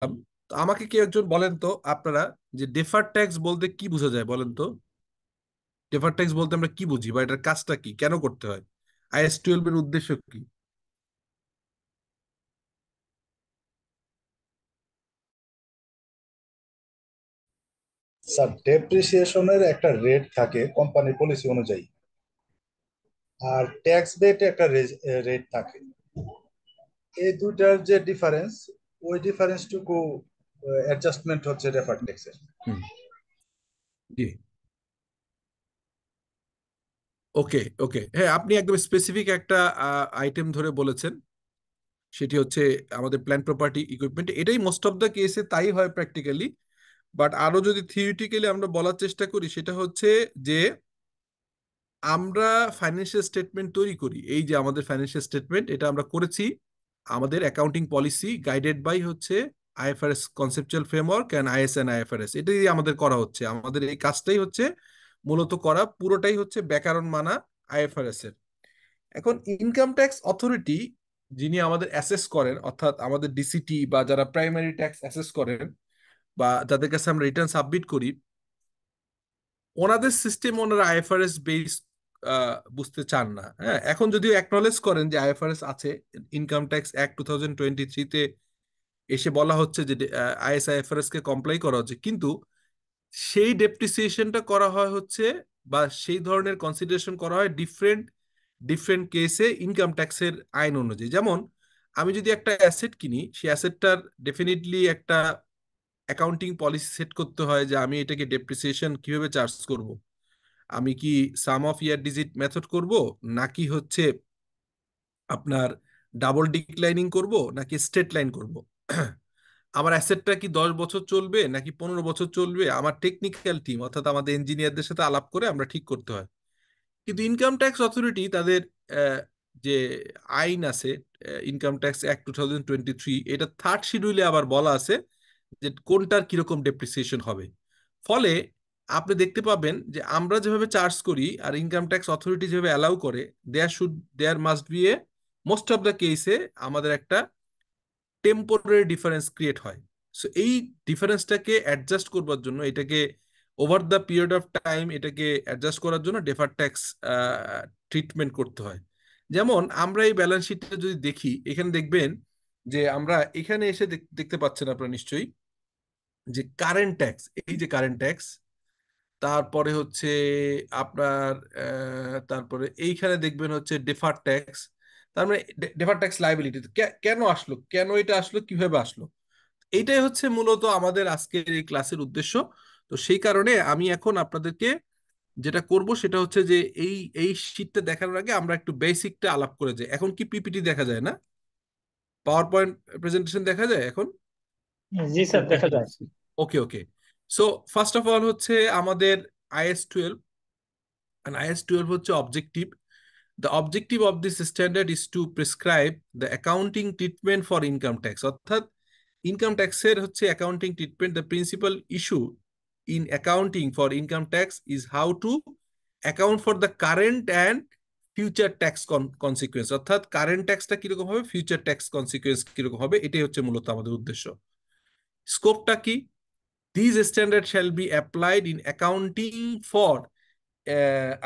তো আমাকে কি একজন বলেন তো আপনারা, যে ডেফার্ড ট্যাক্স বলতে কি বোঝা যায় বলেন তো? ডেফার্ড ট্যাক্স বলতে আমরা কি বুঝি, বা এটার কাজটা কি, কেন করতে হয়, IS-12 এর উদ্দেশ্য কি? স্যার, ডেপ্রিসিয়েশনের একটা রেট থাকে কোম্পানি পলিসি অনুযায়ী, আর ট্যাক্স রেট একটা রেট থাকে। এই দুইটার যে ডিফারেন্স, ওই ডিফারেন্সটুকু অ্যাডজাস্টমেন্ট হচ্ছে ডেফার্ড ট্যাক্সের। হুম। জি। ওকে, ওকে, হ্যাঁ, আপনি একদম স্পেসিফিক একটা আইটেম ধরে বলেছেন। সেটি হচ্ছে আমাদের প্ল্যান প্রপার্টি ইকুইপমেন্ট। এটাই মোস্ট অফ দ্য কেসে তাই হয় প্র্যাকটিক্যালি। বাট আরো যদি থিওরিটিক্যালি আমরা বলার চেষ্টা করি, সেটা হচ্ছে যে আমরা ফাইন্যান্সিয়াল স্টেটমেন্ট তৈরি করি। এই যে আমাদের ফাইন্যান্সিয়াল স্টেটমেন্ট, এটা আমরা করেছি আমাদের অ্যাকাউন্টিং পলিসি গাইডেড বাই হচ্ছে IFRS conceptual framework and IS এটাই আমাদের করা হচ্ছে। আমাদের এই কাজটাই হচ্ছে মূলত করা, পুরোটাই হচ্ছে ব্যাকরণ মানা IFRS এর। এখন ইনকাম ট্যাক্স অথরিটি যিনি আমাদের অ্যাসেস করেন, অর্থাৎ আমাদের DCT বা যারা প্রাইমারি ট্যাক্স অ্যাসেস করেন বা যাদের কাছে আমরা রিটার্ন সাবমিট করি, ওনাদের সিস্টেম ওনারা IFRS বেস বুঝতে চান না। হ্যাঁ, এখন যদিও অ্যাকনলেজ করেন যে IFRS আছে, ইনকাম ট্যাক্স অ্যাক্ট 2023-তে এসে বলা হচ্ছে যে IS-IFRS কে কমপ্লাই করা হচ্ছে, কিন্তু সেই ডেপ্রিসিয়েশনটা করা হয় হচ্ছে, বা সেই ধরনের কনসিডারেশন করা হয় ডিফারেন্ট ডিফারেন্ট কেসে ইনকাম ট্যাক্সের আইন অনুযায়ী। যেমন আমি যদি একটা অ্যাসেট কিনি, সেই অ্যাসেটটার ডেফিনেটলি একটা অ্যাকাউন্টিং পলিসি সেট করতে হয় যে আমি এটাকে ডেপ্রিসিয়েশন কিভাবে চার্জ করব। আমি কি সাম অফ ইয়ার ডিজিট মেথড করব, নাকি হচ্ছে আপনার ডাবল ডিক্লাইনিং করব, নাকি স্ট্রেট লাইন করব? আমার অ্যাসেটটা কি 10 বছর চলবে নাকি 15 বছর চলবে, আমার টেকনিক্যাল টিম অর্থাৎ আমাদের ইঞ্জিনিয়ারদের সাথে আলাপ করে আমরা ঠিক করতে হয়। কিন্তু ইনকাম ট্যাক্স অথরিটি তাদের আহ, যে আইন আছে, ইনকাম ট্যাক্স অ্যাক্ট 2023, এটা থার্ড শিডিউলে আবার বলা আছে যে কোনটার কিরকম ডেপ্রিসিয়েশন হবে। ফলে আপনি দেখতে পাবেন যে আমরা যেভাবে চার্জ করি আর ইনকাম ট্যাক্স অথরিটি যেভাবে অ্যালাউ করে, there must be a, most of the কেসে আমাদের একটা টেম্পোরারি ডিফারেন্স ক্রিয়েট হয়। সো এই ডিফারেন্সটাকে অ্যাডজাস্ট করবার জন্য, এটাকে over the period of time এটাকে অ্যাডজাস্ট করার জন্য ডেফার্ড ট্যাক্স ট্রিটমেন্ট করতে হয়। যেমন আমরা এই ব্যালেন্স শিটটা যদি দেখি, এখানে দেখবেন যে আমরা এখানে এসে দেখতে পাচ্ছেন আপনারা নিশ্চয়ই যে কারেন্ট ট্যাক্স, এই যে কারেন্ট ট্যাক্স, তারপরে হচ্ছে আপনার তারপরে এইখানে দেখবেন হচ্ছে ডেফার্ড ট্যাক্স। তার মানে ডেফার্ড ট্যাক্স লাইবিলিটি কেন আসলো, কেন এটা আসলো, কিভাবে আসলো, এইটাই হচ্ছে মূলত আমাদের আজকের এই ক্লাসের উদ্দেশ্য। তো সেই কারণে আমি এখন আপনাদেরকে যেটা করব সেটা হচ্ছে যে এই এই শীটটা দেখানোর আগে আমরা একটু বেসিকটা আলাপ করে যাই। এখন কি PPT দেখা যায় না? পাওয়ার পয়েন্ট প্রেজেন্টেশন দেখা যায় এখন? জি স্যার, দেখা যায়। ওকে, ওকে। সো ফার্স্ট অফ অল হচ্ছে আমাদের IS-12, and IS-12 হচ্ছে objective. The objective of this standard is to prescribe the accounting treatment for income tax, অর্থাৎ ইনকাম ট্যাক্সের হচ্ছে accounting treatment. The principal issue in accounting for income tax is how to account for the current and future tax consequence, অর্থাৎ current ট্যাক্সটা কিরকম হবে, future tax consequence কিরকম হবে, এটাই হচ্ছে মূলত আমাদের উদ্দেশ্য। স্কোপটা কি? This standard shall be applied in accounting for,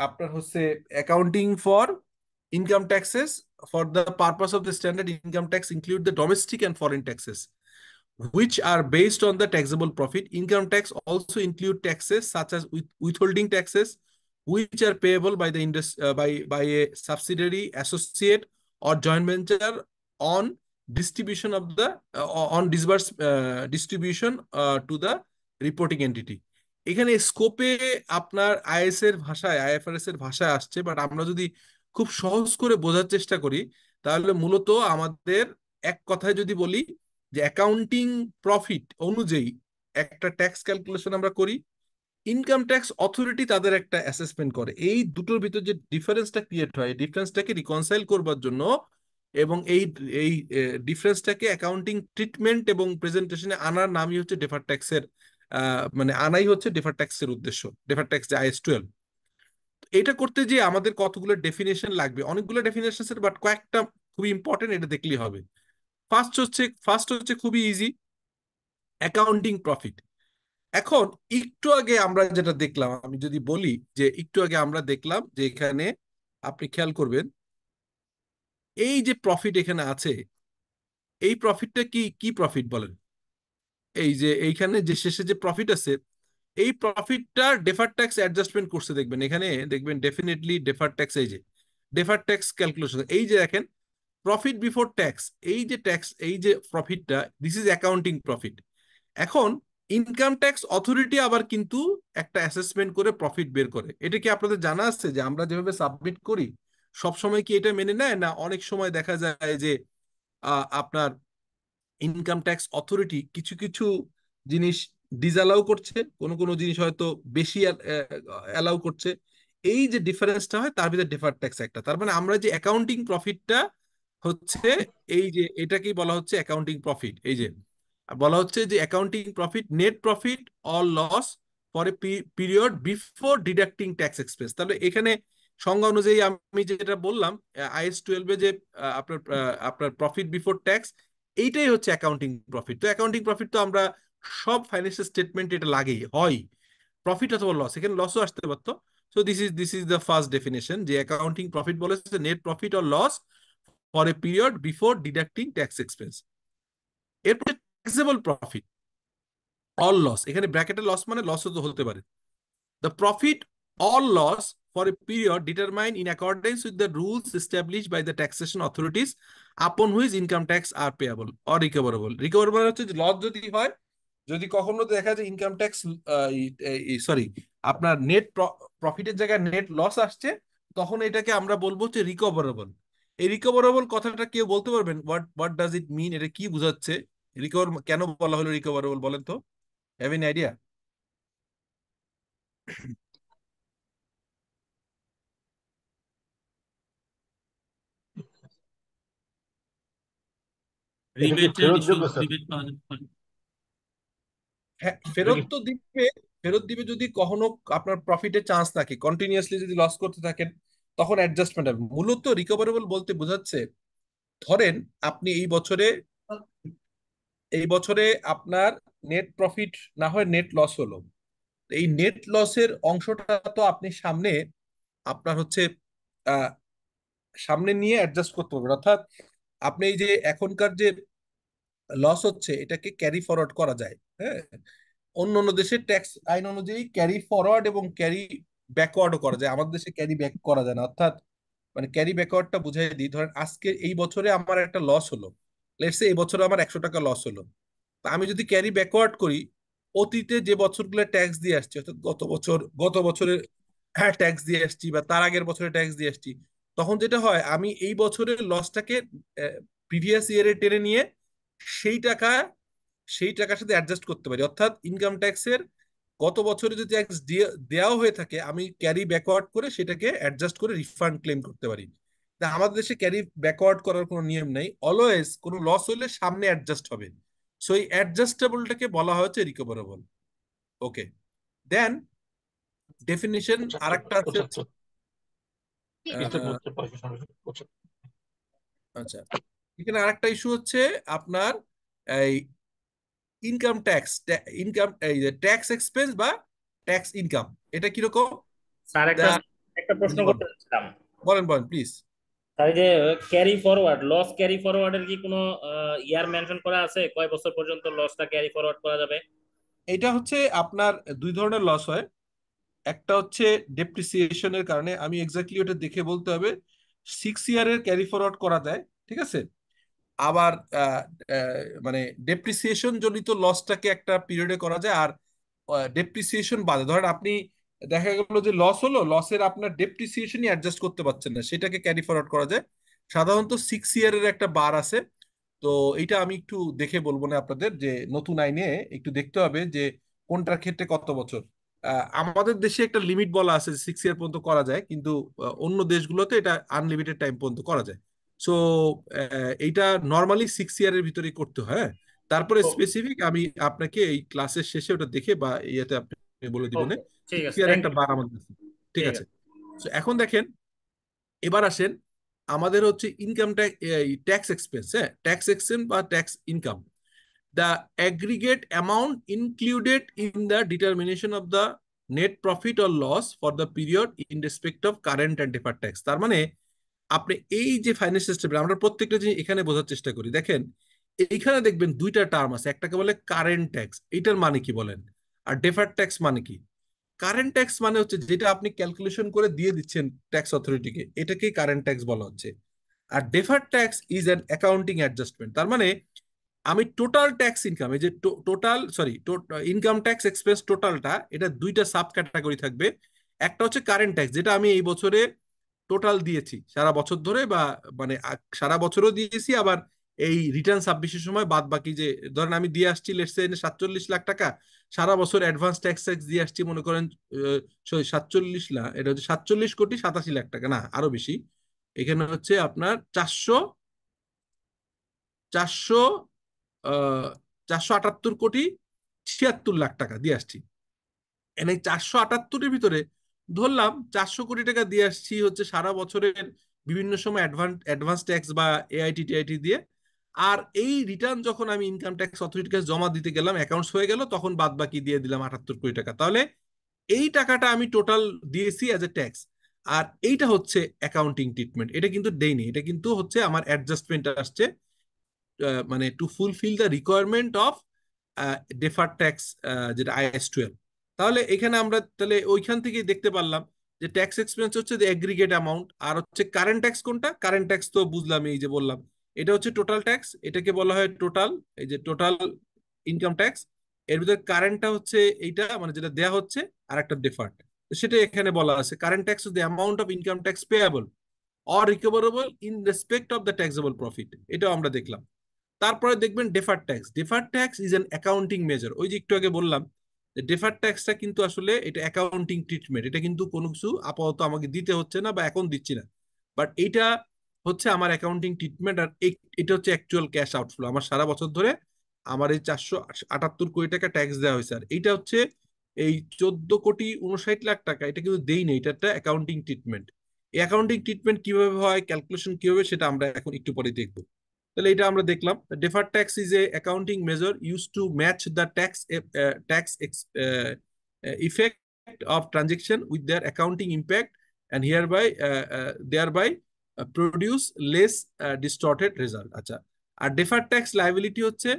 আপনার হচ্ছে accounting for income taxes. For the purpose of the standard, income tax include the domestic and foreign taxes which are based on the taxable profit. Income tax also include taxes such as withholding taxes which are payable by the by a subsidiary, associate or joint venture on distribution of the on disburse distribution to the reporting entity. এখানে স্কোপে আপনার is এর ভাষায়, IFRS এর ভাষায় আসছে, but আমরা যদি খুব সহজ করে বোঝার চেষ্টা করি, তাহলে মূলত আমাদের এক কথায় যদি বলি যে অ্যাকাউন্টিং প্রফিট অনুযায়ী একটা ট্যাক্স ক্যালকুলেশন আমরা করি, ইনকাম ট্যাক্স অথরিটি তাদের একটা অ্যাসেসমেন্ট করে। এই দুটোর ভিতর যে ডিফারেন্সটা ক্রিয়েট হয়, ডিফারেন্সটাকে রিকনসাইল করবার জন্য এবং এই এই ডিফারেন্সটাকে অ্যাকাউন্টিং ট্রিটমেন্ট এবং প্রেজেন্টেশনে আনার নামই হচ্ছে ডেফার্ড ট্যাক্সের, মানে আনাই হচ্ছে ডেফার্ড ট্যাক্সের উদ্দেশ্য, ডেফার্ড ট্যাক্স যে IS-12। এটা করতে যে আমাদের কতগুলো ডেফিনেশন লাগবে, অনেকগুলো ডেফিনেশন, বাট কয়েকটা খুবই ইম্পর্টেন্ট, এটা দেখলেই হবে। ফার্স্ট হচ্ছে খুবই ইজি, অ্যাকাউন্টিং প্রফিট। এখন একটু আগে আমরা যেটা দেখলাম, আমি যদি বলি যে একটু আগে আমরা দেখলাম যে এখানে আপনি খেয়াল করবেন এই যে প্রফিট এখানে আছে, এই প্রফিটটা কি কি প্রফিট বলেন? এই যে এইখানে যে শেষে যে প্রফিট আছে, এই প্রফিটটা ডেফার্ড ট্যাক্স অ্যাডজাস্টমেন্ট করছে, দেখবেন এখানে দেখবেন ডেফিনেটলি ডেফার্ড ট্যাক্স, এই যে ডেফার্ড ট্যাক্স ক্যালকুলেশন, এই যে দেখেন প্রফিট বিফোর ট্যাক্স, এই যে ট্যাক্স, এই যে প্রফিটটা, দিস ইজ অ্যাকাউন্টিং প্রফিট। এখন ইনকাম ট্যাক্স অথরিটি আবার কিন্তু একটা অ্যাসেসমেন্ট করে প্রফিট বের করে। এটা কি আপনাদের জানা আছে যে আমরা যেভাবে সাবমিট করি সব সময় কি এটা মেনে নেয়, না অনেক সময় দেখা যায় যে আপনার ইনকাম ট্যাক্স অথরিটি কিছু কিছু জিনিস ডিসঅ্যালাউ করছে, কোনো কোনো জিনিস হয়তো বেশি অ্যালাউ করছে। এই যে ডিফারেন্সটা হয় তার ভিতরে ডেফার্ড ট্যাক্স একটা। তার মানে আমরা যে অ্যাকাউন্টিং প্রফিটটা হচ্ছে, এই যে এটাকেই বলা হচ্ছে অ্যাকাউন্টিং প্রফিট। এই যে বলা হচ্ছে যে accounting profit net profit or loss for a period before deducting tax expense. তাহলে এখানে সংজ্ঞা অনুযায়ী আমি যেটা বললাম আইএস 12 যে আপনার আপনার প্রফিট বিফোর ট্যাক্স, এইটাই হচ্ছে অ্যাকাউন্টিং প্রফিট। তো অ্যাকাউন্টিং প্রফিট তো আমরা সব ফাইন্যান্সিয়াল স্টেটমেন্ট এটা লাগেই হয়, প্রফিট অথবা লস, এখানে লসও আসতে পারতো। So this is the first definition, যে অ্যাকাউন্টিং প্রফিট বলেছে net profit or loss for a period before deducting tax expense. এরপরে ট্যাক্সেবল প্রফিট অল লস, এখানে ব্র্যাকেটে লস মানে লসও তো হতে পারে। The profit or loss for a period determined in accordance with the rules established by the taxation authorities upon which income tax are payable or recoverable. Recoverable হচ্ছে যে loss যদি হয়, যদি কখনো দেখা যায় ইনকাম ট্যাক্স সরি আপনার net প্রফিটের জায়গায় নেট লস আসছে, তখন এটাকে আমরা বলবো হচ্ছে রিকভারেবল। এই রিকভারেবল কথাটা কেউ বলতে পারবেন হোয়াট হোয়াট ডাজ ইট মিন, এটা কি বোঝাচ্ছে? রিকভার কেন বলা হলো রিকভারেবল, বলেন তো, হ্যাভ এনি আইডিয়া? এটা কি রিবেটের ইস্যু, ফেরতযোগ্য স্যার? রিবেট পাওয়া যাবে। হ্যাঁ, এটা ফেরত কি তো দিবে। ফেরত দিবে যদি কখনো আপনার প্রফিটের চান্স থাকে, কন্টিনিউয়াসলি যদি লস করতে থাকেন তখন অ্যাডজাস্টমেন্ট হবে। মূলত রিকভারেবল বলতে বোঝাচ্ছে, ধরেন আপনি এই বছরে আপনার নেট প্রফিট না হয় নেট লস হলো, এই নেট লসের অংশটা তো আপনি সামনে আপনার হচ্ছে আহ সামনে নিয়ে অ্যাডজাস্ট করতে হবে। অর্থাৎ আপনি এই যে এখনকার যে লস হচ্ছে এটাকে ক্যারি ফরওয়ার্ড করা যায়। হ্যাঁ, অন্য অন্য দেশের ট্যাক্স আইন অনুযায়ী ক্যারি ফরওয়ার্ড এবং ক্যারি ব্যাকওয়ার্ডও করা যায়, আমাদের দেশে ক্যারি ব্যাক করা যায় না। অর্থাৎ মানে ক্যারি ব্যাকওয়ার্ডটা বুঝাই দিই, ধরেন আজকে এই বছরে আমার একটা লস হলো, লেটস সে এই বছরে আমার 100 টাকা লস হলো। তা আমি যদি ক্যারি ব্যাকওয়ার্ড করি, অতীতে যে বছরগুলো ট্যাক্স দিয়ে আসছি, অর্থাৎ গত বছরের ট্যাক্স দিয়ে আসছি বা তার আগের বছরে ট্যাক্স দিয়ে আসছি, তখন যেটা হয় আমি এই বছরের লসটাকে প্রিভিয়াস ইয়ারে টেনে নিয়ে সেই টাকা সেই টাকার সাথে অ্যাডজাস্ট করতে পারি। অর্থাৎ ইনকাম ট্যাক্সের গত বছরে যদি ট্যাক্স দেওয়া হয়ে থাকে, আমি ক্যারি ব্যাকওয়ার্ড করে সেটাকে অ্যাডজাস্ট করে রিফান্ড ক্লেম করতে পারি। তা আমাদের দেশে ক্যারি ব্যাকওয়ার্ড করার কোনো নিয়ম নেই, অলওয়েজ কোনো লস হলে সামনে অ্যাডজাস্ট হবে। সো এই অ্যাডজাস্টেবলটাকে বলা হচ্ছে রিকভারেবল। ওকে, দেন ডেফিনিশন আরেকটা আছে হচ্ছে, আহ, আচ্ছা, এখানে আরেকটা ইস্যু হচ্ছে আপনার এই ইনকাম ট্যাক্স, ইনকাম এই যে ট্যাক্স এক্সপেন্স বা ট্যাক্স ইনকাম, এটা কিরকম? স্যার একটা দা- একটা প্রশ্ন জি বলেন, করতে চাচ্ছিলাম। বলেন বলেন প্লিজ। স্যার এই যে ক্যারি ফরওয়ার্ড লস, ক্যারি ফরওয়ার্ডের কি কোনো ইয়ার মেনশন করা আছে, কয় বছর পর্যন্ত লসটা ক্যারি ফরওয়ার্ড করা যাবে? এটা হচ্ছে আপনার দুই ধরনের লস হয়। একটা হচ্ছে ডেপ্রিসিয়েশনের কারণে, আমি এক্স্যাক্টলি ওটা দেখে বলতে হবে, 6 ইয়ারের ক্যারি ফরওয়ার্ড করা যায়, ঠিক আছে। আবার আহ, আহ, মানে ডেপ্রিসিয়েশন জনিত লসটাকে একটা পিরিয়ডে করা যায়। আর ডেপ্রিসিয়েশন বাদে ধরেন আপনি দেখা গেল যে লস হলো, লসের আপনার ডেপ্রিসিয়েশনই অ্যাডজাস্ট করতে পারছেন না, সেটাকে ক্যারি ফরওয়ার্ড করা যায়। সাধারণত 6 ইয়ারের একটা বার আছে। তো এইটা আমি একটু দেখে বলবো না আপনাদের, যে নতুন আইনে একটু দেখতে হবে যে কোনটার ক্ষেত্রে কত বছর। আমাদের দেশে একটা লিমিট বলা আছে, 6 ইয়ার পর্যন্ত করা যায়, কিন্তু অন্য দেশগুলোতে এটা আনলিমিটেড টাইম পর্যন্ত করা যায়। সো এইটা নর্মালি 6 ইয়ারের ভিতরেই করতে হয়। হ্যাঁ? তারপরে ওকে, স্পেসিফিক আমি আপনাকে এই ক্লাসের শেষে ওটা দেখে বা ইয়েতে আপনি বলে দিবেন। ওকে, ঠিক সিক্স আছে, ইয়ার থ্যাংক একটা ইউ। বার আমাদের আছে। ঠিক ঠিক আছে। আছে। So, এখন দেখেন, এবার আসেন আমাদের হচ্ছে ইনকাম ট্যাক্স এক্সপেন্স, হ্যাঁ, ট্যাক্স এক্সপেন্স বা tax income. the aggregate amount included in the determination of the net profit or loss for the period in respect of current and deferred tax। তার মানে আপনি এই যে ফাইন্যান্সিয়াল স্টেটমেন্ট, আমরা প্রত্যেকটা জিনিস এখানে বোঝার চেষ্টা করি। দেখেন এইখানে দেখবেন দুইটা টার্ম আছে, একটাকে বলে কারেন্ট ট্যাক্স, এটার মানে কি বলেন, আর ডেফার্ড ট্যাক্স মানে কি। কারেন্ট ট্যাক্স মানে হচ্ছে যেটা আপনি ক্যালকুলেশন করে দিয়ে দিচ্ছেন ট্যাক্স অথরিটিকে, এটাকেই কারেন্ট ট্যাক্স বলা হচ্ছে। আর deferred tax is an accounting adjustment. তার মানে আমি টোটাল ট্যাক্স ইনকাম, এই যে টোটাল ইনকাম ট্যাক্স এক্সপেন্স টোটালটা, এটা দুইটা সাব ক্যাটাগরি থাকবে। একটা হচ্ছে কারেন্ট ট্যাক্স, যেটা আমি এই বছরে টোটাল দিয়েছি সারা বছর ধরে, বা মানে সারা বছরও দিয়েছি, আবার এই রিটার্ন সাবমিশনের সময় বাদ বাকি যে ধরেন আমি দিয়ে আসছি লেটস সে 47 লাখ টাকা, সারা বছর অ্যাডভান্স ট্যাক্স দিয়ে আসছি মনে করেন 47 লাখ, এটা হচ্ছে 47,87,00,000 টাকা, না আরো বেশি, এখানে হচ্ছে আপনার 400 আহ 478,76,00,000 টাকা দিয়ে আসছি। এই 478-এর ভিতরে ধরলাম 400 কোটি টাকা দিয়ে আসছি হচ্ছে সারা বছরের বিভিন্ন সময় অ্যাডভান্স ট্যাক্স বা এআইটি টিআইটি দিয়ে। আর এই রিটার্ন যখন আমি ইনকাম ট্যাক্স অথরিটির কাছে জমা দিতে গেলাম, অ্যাকাউন্টস হয়ে গেল, তখন বাদ বাকি দিয়ে দিলাম 78 কোটি টাকা। তাহলে এই টাকাটা আমি টোটাল দিয়েছি অ্যাজ এ ট্যাক্স। আর এইটা হচ্ছে অ্যাকাউন্টিং ট্রিটমেন্ট, এটা কিন্তু দেইনি, এটা কিন্তু হচ্ছে আমার অ্যাডজাস্টমেন্ট আসছে, মানে two fulfil the requirement of deferred tax, যেটা IAS 12। তাহলে এখানে আমরা তাহলে ওইখান থেকে দেখতে পারলাম যে ট্যাক্স এক্সপেন্স হচ্ছে যে এগ্রিগেট অ্যামাউন্ট, আর হচ্ছে কারেন্ট ট্যাক্স কোনটা, কারেন্ট ট্যাক্স তো বুঝলাম, এই যে বললাম এটা হচ্ছে টোটাল ট্যাক্স, এটাকে বলা হয় টোটাল, এই যে টোটাল ইনকাম ট্যাক্স, এর ভিতরে কারেন্টটা হচ্ছে এইটা মানে যেটা দেয়া হচ্ছে, আর একটা ডেফার্ড, সেটা এখানে বলা আছে। Current tax the amount of income tax payable or recoverable in respect of the taxable profit, এটাও আমরা দেখলাম। তারপরে দেখবেন deferred tax. Deferred tax is an accounting measure, ওই যে একটু আগে বললাম যে ডেফার্ড ট্যাক্সটা কিন্তু আসলে এটা অ্যাকাউন্টিং ট্রিটমেন্ট, এটা কিন্তু কোনো কিছু আপাতত আমাকে দিতে হচ্ছে না বা এখন দিচ্ছি না, বাট এইটা হচ্ছে আমার অ্যাকাউন্টিং ট্রিটমেন্ট। আর এটা হচ্ছে অ্যাকচুয়াল ক্যাশ আউটফ্লো, আমার সারা বছর ধরে আমার এই 478 কোটি টাকা ট্যাক্স দেওয়া হয়েছে। আর এইটা হচ্ছে এই 14,59,00,000 টাকা, এটা কিন্তু দেই নেই, এটা একটা অ্যাকাউন্টিং ট্রিটমেন্ট। এই অ্যাকাউন্টিং ট্রিটমেন্ট কিভাবে হয়, ক্যালকুলেশন কিভাবে, সেটা আমরা এখন একটু পরে দেখবো। তাহলে এটা আমরা দেখলাম, deferred tax is a accounting measure used to match the effect of transaction with their accounting impact and thereby produce less distorted result। আচ্ছা, আর deferred tax liability হচ্ছে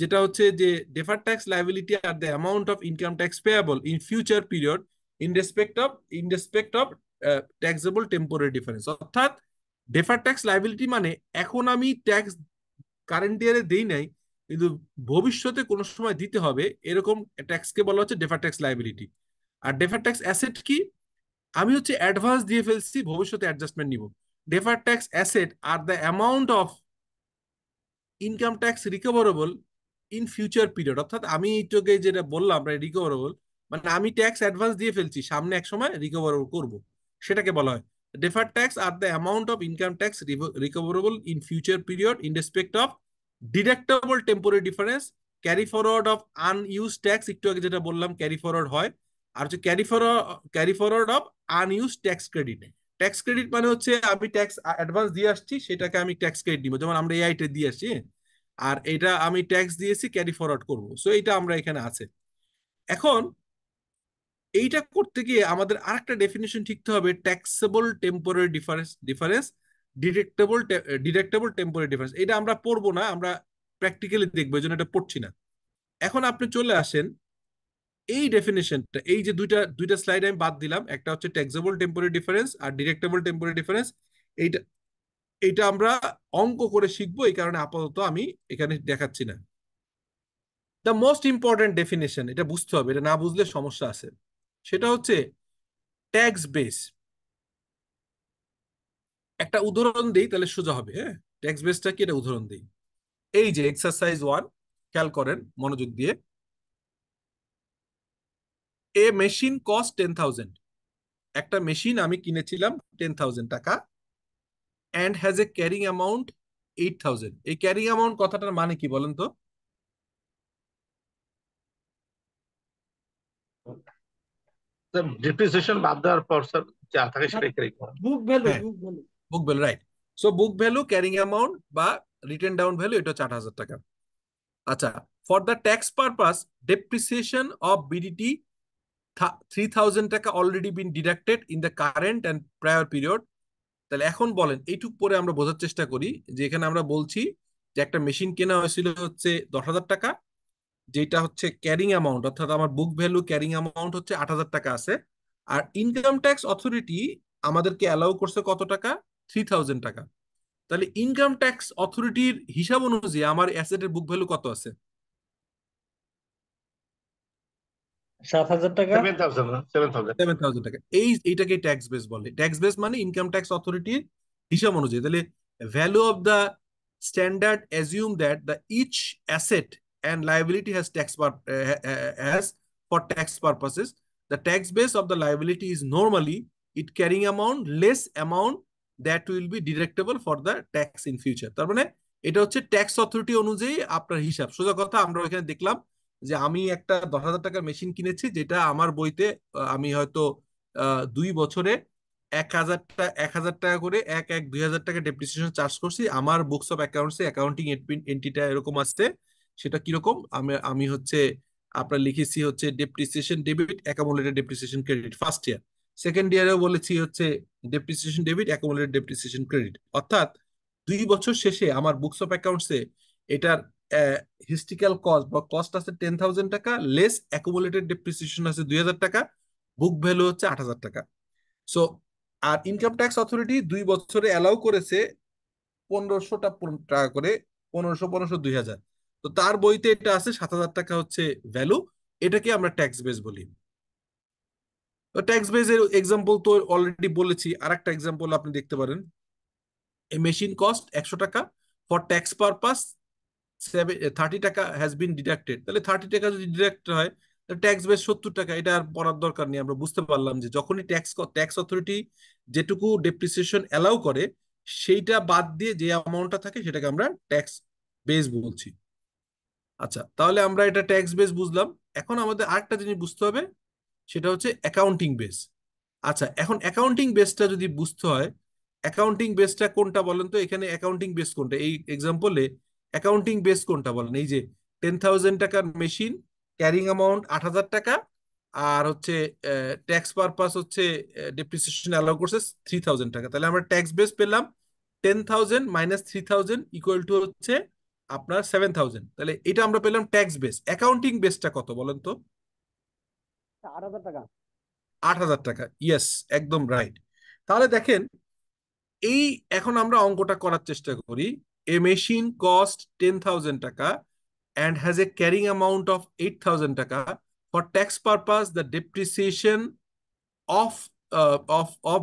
যেটা হচ্ছে যে deferred tax liability are the amount of income tax payable in future period in respect of taxable temporary difference। অর্থাৎ defer tax liability মানে এখন আমি tax current ইয়ারে দেই নাই, কিন্তু ভবিষ্যতে কোনো সময় দিতে হবে, এরকম ট্যাক্সকে বলা হচ্ছে ডেফার ট্যাক্স লাইবিলিটি। আর ডেফার ট্যাক্স অ্যাসেট কি, আমি হচ্ছে অ্যাডভান্স দিয়ে ফেলছি, ভবিষ্যতে অ্যাডজাস্টমেন্ট নিব। Defer tax asset are the amount of income tax recoverable in future period. অর্থাৎ আমি এইটাকে যেটা বললাম রিকভারেবল, মানে আমি ট্যাক্স অ্যাডভান্স দিয়ে ফেলছি, সামনে এক সময় রিকভারেবল করব, সেটাকে বলা হয় deferred tax are the amount of income tax recoverable in future period in respect of deductible temporary difference, carry forward of unused tax, একটু আগে যেটা বললাম ক্যারি ফরওয়ার্ড হয়, আর হচ্ছে carry forward of unused tax credit. Tax credit মানে হচ্ছে আমি tax advance দিয়ে আসছি, সেটাকে আমি ট্যাক্স ক্রেডিট দিব, যেমন আমরা এআইটা দিয়ে আসছি, আর এটা আমি ট্যাক্স দিয়েছি ক্যারি ফরওয়ার্ড করবো, সো এইটা আমরা এখানে আছে। এখন এইটা করতে গিয়ে আমাদের আরেকটা ডেফিনিশন শিখতে হবে, taxable temporary difference, deductible temporary difference. এটা আমরা পড়বো না, আমরা প্র্যাকটিক্যালি দেখবো, এই জন্য এটা পড়ছি না। এখন আপনি চলে আসেন এই ডেফিনেশনটা, এই যে দুইটা স্লাইড আমি বাদ দিলাম, একটা হচ্ছে ট্যাক্সেবল টেম্পোরারি ডিফারেন্স আর ডিডাক্টেবল টেম্পোরারি ডিফারেন্স। এইটা এইটা আমরা অঙ্ক করে শিখবো, এই কারণে আপাতত আমি এখানে দেখাচ্ছি না। দ্য মোস্ট ইম্পর্টেন্ট ডেফিনেশন, এটা বুঝতে হবে, এটা না বুঝলে সমস্যা আছে, সেটা হচ্ছে ট্যাক্স বেস। একটা উদাহরণ দিই তাহলে সোজা হবে। হ্যাঁ, ট্যাক্স বেসটা কি, এটা উদাহরণ দিই। এই যে এক্সারসাইজ 1, খেয়াল করেন মনোযোগ দিয়ে। এ মেশিন কস্ট 10,000, একটা মেশিন আমি কিনেছিলাম 10,000 টাকা, and has a carrying amount 8,000। এই ক্যারিং অ্যামাউন্ট কথাটার মানে কি বলেন তো? ডিপ্রিসিয়েশন বাদ দেওয়ার পর স্যার যা থাকে সেটাই ক্যারি করা। বুক ভ্যালু, হ্যাঁ, book value. Book value, right. So book value, carrying amount বা রিটেন ডাউন ভ্যালু, এটা হচ্ছে 8,000 টাকা। আচ্ছা, for the tax purpose depreciation of BDT 3000 টাকা already been deducted in the current and prior period. তাহলে এখন বলেন, এইটুক পরে আমরা বোঝার চেষ্টা করি যে এখানে আমরা বলছি যে একটা মেশিন কেনা হয়েছিল হচ্ছে 10,000 টাকা, যেটা হচ্ছে ক্যারিং অ্যামাউন্ট, অর্থাৎ আমার বুক ভ্যালু ক্যারিং অ্যামাউন্ট হচ্ছে 8,000 টাকা আছে। আর ইনকাম ট্যাক্স অথরিটি আমাদেরকে অ্যালাউ করছে কত টাকা? 3,000 টাকা। তাহলে ইনকাম ট্যাক্স অথরিটির হিসাব অনুযায়ী আমার অ্যাসেটের বুক ভ্যালু কত আছে? 7,000 টাকা। 7,000 7,000 7,000 টাকা। এইটাকে ট্যাক্স বেস বলে। ট্যাক্স বেস মানে ইনকাম ট্যাক্স অথরিটির হিসাব অনুযায়ী। তাহলে value of the standard assume that the each asset and liability has has for tax purposes. The tax base of the liability is normally it carrying amount less amount that will be deductible for the tax in future. তার মানে এটা হচ্ছে tax authority অনুযায়ী আপনার হিসাব। সোজা কথা, আমরা এখানে দেখলাম যে আমি একটা 10,000 টাকার মেশিন কিনেছি, যেটা আমার বইতে আমি হয়তো 2 বছরে 1,000 টাকা করে 2,000 টাকা ডেপ্রিসিয়েশন চার্জ করছি। আমার বুকস অফ অ্যাকাউন্টসে অ্যাকাউন্টিং এন্ট্রিটা এরকম আসছে। সেটা কিরকম, আমি আমি হচ্ছে আপনার লিখেছি হচ্ছে depreciation debit accumulated depreciation credit first year. Second ইয়ারেও বলেছি হচ্ছে depreciation debit accumulated depreciation credit. অর্থাৎ 2 বছর শেষে আমার বুকস অফ অ্যাকাউন্টসে এটার হিস্ট্রিক্যাল কস্ট বা কস্ট আছে 10,000 টাকা, লেস অ্যাকুমুলেটেড ডেপ্রিসিয়েশন আছে 2,000 টাকা, বুক ভ্যালু হচ্ছে 8,000 টাকা। সো আর ইনকাম ট্যাক্স অথরিটি 2 বছরে অ্যালাউ করেছে 1,500 টাকা করে, 1,500 1,500 2,000। তো তার বইতে এটা আছে 7,000 টাকা হচ্ছে ভ্যালু। এটাকে আমরা ট্যাক্স বেস বলি। তো ট্যাক্স বেসের এক্সাম্পল তো অলরেডি বলেছি। আর একটা এক্সাম্পল আপনি দেখতে পারেন, এ মেশিন কস্ট 100 টাকা, ফর ট্যাক্স পারপাস 30 টাকা হ্যাজ বিন ডিডাক্টেড। তাহলে 30 টাকা যদি ডিডাক্ট হয়, ট্যাক্স বেস 70 টাকা। এটা আর পড়ার দরকার নেই। আমরা বুঝতে পারলাম যে যখনই ট্যাক্স অথরিটি যেটুকু ডেপ্রিসিয়েশন অ্যালাউ করে, সেইটা বাদ দিয়ে যে অ্যামাউন্টটা থাকে সেটাকে আমরা ট্যাক্স বেস বলছি। আচ্ছা, তাহলে আমরা এটা ট্যাক্স বেস বুঝলাম। এখন আমাদের আরেকটা জিনিস বুঝতে হবে, সেটা হচ্ছে অ্যাকাউন্টিং বেস। আচ্ছা, এখন অ্যাকাউন্টিং বেসটা যদি বুঝতে হয়, অ্যাকাউন্টিং বেসটা কোনটা বলেন তো? এখানে অ্যাকাউন্টিং বেস কোনটা এই এক্সাম্পলে? অ্যাকাউন্টিং বেস কোনটা বলেন? এই যে 10,000 টাকার মেশিন, ক্যারিং অ্যামাউন্ট 8,000 টাকা, আর হচ্ছে ট্যাক্স পারপাস হচ্ছে ডেপ্রিসিয়েশন অ্যালাউ করছে 3,000 টাকা। তাহলে আমরা ট্যাক্স বেস পেলাম 10,000 মাইনাস 3,000 ইকুয়াল টু হচ্ছে আপনার 7,000। তাহলে এটা আমরা পেলাম ট্যাক্স বেস। অ্যাকাউন্টিং বেসটা কত বলেন তো? 8,000 টাকা। 8,000 টাকা, ইয়েস, একদম রাইট। তাহলে দেখেন, এই এখন আমরা অঙ্কটা করার চেষ্টা করি। এ মেশিন কস্ট 10,000 টাকা and has a carrying amount of 8,000 টাকা. For tax purpose, the depreciation of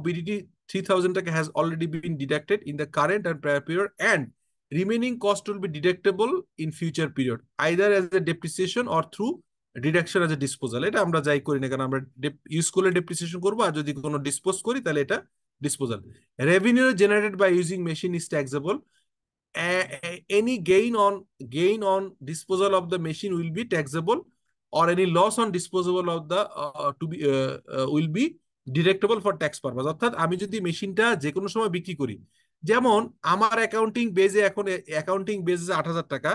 BDT 3,000 টাকা has already been deducted in the current and prior period, and remaining cost will be deductible in future period, either as a depreciation or through deduction as a disposal. এটা আমরা যাই করি না, কারণ আমরা use করলে depreciation করবো, আর যদি কোনো ডিসপোজ করি তাহলে এটা disposal. Revenue generated by using machine is taxable. Any gain on disposal of the machine will be taxable, or any loss on disposal of the to be will be deductible for tax purpose. অর্থাৎ আমি যদি মেশিনটা যে কোনো সময় বিক্রি করি, যেমন আমার অ্যাকাউন্টিং বেজে এখন অ্যাকাউন্টিং বেজে 8,000 টাকা,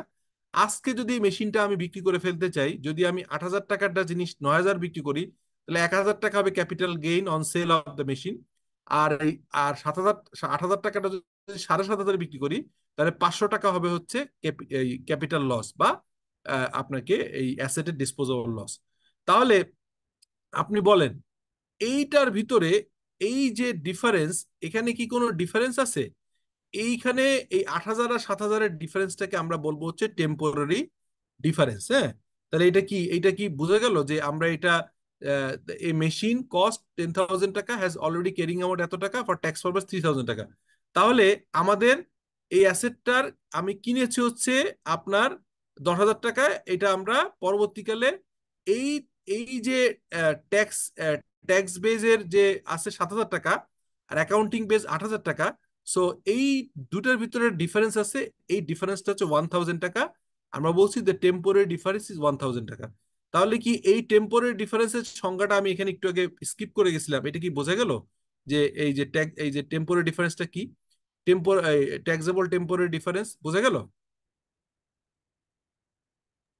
আজকে যদি মেশিনটা আমি বিক্রি করে ফেলতে চাই, যদি আমি 8,000 টাকারটা জিনিস 9,000 বিক্রি করি, তাহলে 1,000 টাকা হবে capital gain on sale of the machine. আর আর 8,000 টাকাটা যদি 7,500 বিক্রি করি, তাহলে 500 টাকা হবে হচ্ছে ক্যাপিটাল লস, বা আপনাকে এই অ্যাসেটের ডিসপোজেবল লস। তাহলে আপনি বলেন, এইটার ভিতরে এই যে ডিফারেন্স, এখানে কি কোনো ডিফারেন্স আছে? এইখানে এই 8,000 আর 7,000-এর ডিফারেন্সটাকে আমরা বলবো হচ্ছে টেম্পোরারি ডিফারেন্স। হ্যাঁ, তাহলে এটা কি বোঝা গেল যে আমরা এটা এই মেশিন কস্ট 10,000 টাকা, হ্যাজ অলরেডি ক্যারিং অ্যামাউন্ট এত টাকা, ফর ট্যাক্স পারপাস 3,000 টাকা। তাহলে আমাদের এই অ্যাসেটটার আমি কিনেছি হচ্ছে আপনার 10,000 টাকা। এটা আমরা পরবর্তীকালে এই এই যে ট্যাক্স ট্যাক্স বেজের যে আছে 7,000 টাকা, আর অ্যাকাউন্টিং বেজ 8,000 টাকা, সো এই দুটার ভিতরে ডিফারেন্স আছে। এই ডিফারেন্সটা হচ্ছে 1,000 টাকা। আমরা বলছি যে টেম্পোরারি ডিফারেন্স ইজ 1,000 টাকা। তাহলে কি এই টেম্পোরারি ডিফারেন্সের সংজ্ঞাটা আমি এখানে একটু আগে স্কিপ করে গেছিলাম, এটা কি বোঝা গেল যে এই যে টেম্পোরারি ডিফারেন্সটা কি? ট্যাক্সেবল টেম্পোরারি ডিফারেন্স বোঝা গেল?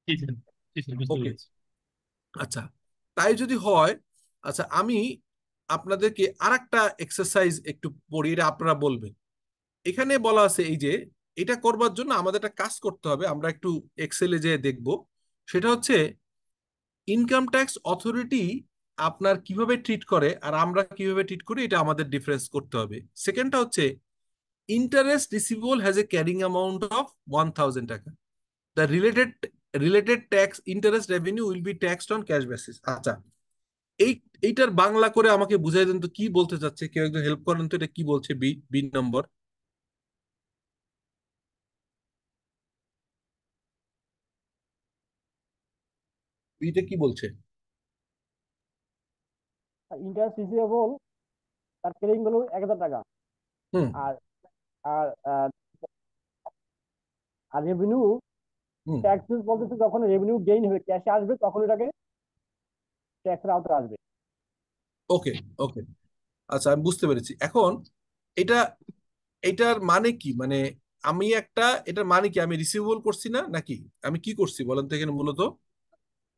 জি স্যার, জি স্যার, বুঝতে ওকে, পেরেছি। আচ্ছা, তাই যদি হয়, আচ্ছা আমি আপনাদেরকে আরেকটা এক্সারসাইজ একটু পড়িয়ে এটা আপনারা বলবেন। এখানে বলা আছে এই যে এটা করবার জন্য আমাদের একটা কাজ করতে হবে, আমরা একটু এক্সেলে যে দেখব। সেটা হচ্ছে ইনকাম ট্যাক্স অথরিটি আপনার কিভাবে ট্রিট করে আর আমরা কিভাবে ট্রিট করি, এটা আমাদের ডিফারেন্স করতে হবে। সেকেন্ডটা হচ্ছে interest receivable has a carrying amount of 1000 টাকা, the related tax interest revenue will be taxed on cash basis. আচ্ছা, এই এইটার বাংলা করে আমাকে বুঝাই দেন তো কি বলতে চাচ্ছে, কেউ একজন হেল্প করেন তো, এটা কি বলছে? বি বি নম্বর, বিটা কি বলছে? ইন্টারেস্ট রিসিভেবল তার ক্যারিং ভ্যালু 1000 টাকা। হুম আর আর আর আর রেভিনিউ হুম ট্যাক্সেস বলতেছে যখন রেভিনিউ গেইন হবে ক্যাশে আসবে তখন এটাকে ট্যাক্সের আওতায় আসবে। ওকে, ওকে, আচ্ছা আমি বুঝতে পেরেছি। এখন এটা, এটার মানে কি, মানে আমি একটা, এটার মানে কি আমি রিসিভেবল করছি না নাকি আমি কি করছি বলেন তো এখানে মূলত?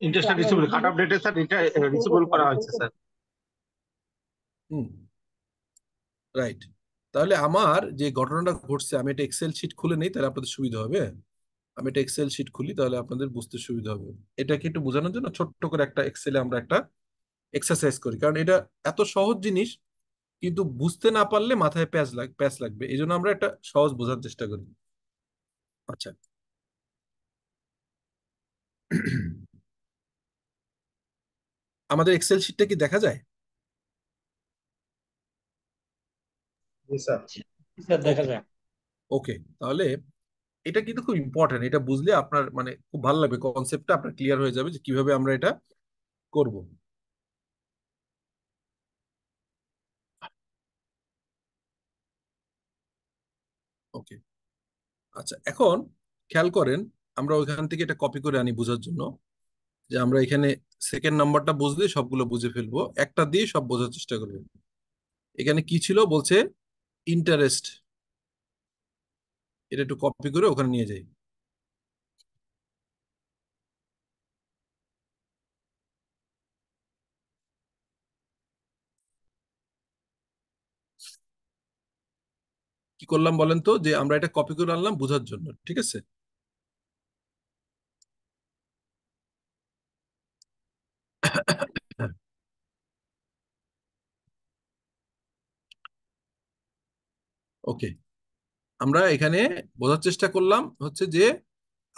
ইন্টারেস্ট আমরা রিসিভেবল কাট রিসিভেবল অফ ডেটে স্যার, এটা রিসিভেবল রিসিভেবল করছিলাম করা রিসিভেবল হয়েছে স্যার। করছি। হুম, রাইট। তাহলে আমার যে ঘটনাটা ঘটছে, আমি একটা এক্সেল শিট খুলে নেই, তাহলে আপনাদের সুবিধা হবে। আমি একটা এক্সেল শিট খুলি, তাহলে আপনাদের বুঝতে সুবিধা হবে। এটাকে একটু বোঝানোর জন্য ছোট্ট করে একটা এক্সেলে আমরা একটা এক্সারসাইজ করি, কারণ এটা এত সহজ জিনিস, কিন্তু বুঝতে না পারলে মাথায় প্যাচ লাগবে, এই জন্য আমরা একটা সহজ বোঝার চেষ্টা করি। আচ্ছা, আমাদের এক্সেল শিটটা কি দেখা যায়? জি স্যার। স্যার দেখা ওকে, যায়। ওকে, তাহলে এটা কিন্তু খুব ইম্পর্টেন্ট, এটা বুঝলে আপনার মানে খুব ভালো লাগবে, কনসেপ্টটা আপনার ক্লিয়ার হয়ে যাবে যে কিভাবে আমরা এটা করব। ওকে, আচ্ছা, এখন খেয়াল করেন, আমরা ওইখান থেকে এটা কপি করে আনি বোঝার জন্য, যে আমরা এখানে সেকেন্ড নাম্বারটা বুঝলে সবগুলো বুঝে ফেলবো, একটা দিয়ে সব বোঝার চেষ্টা করবো। এখানে কি ছিল বলছে? ইন্টারেস্ট, এটা একটু কপি করে ওখানে নিয়ে যাই। কি করলাম বলেন তো, যে আমরা এটা কপি করে আনলাম বোঝার জন্য, ঠিক আছে? ওকে, আমরা এখানে বোঝার চেষ্টা করলাম হচ্ছে যে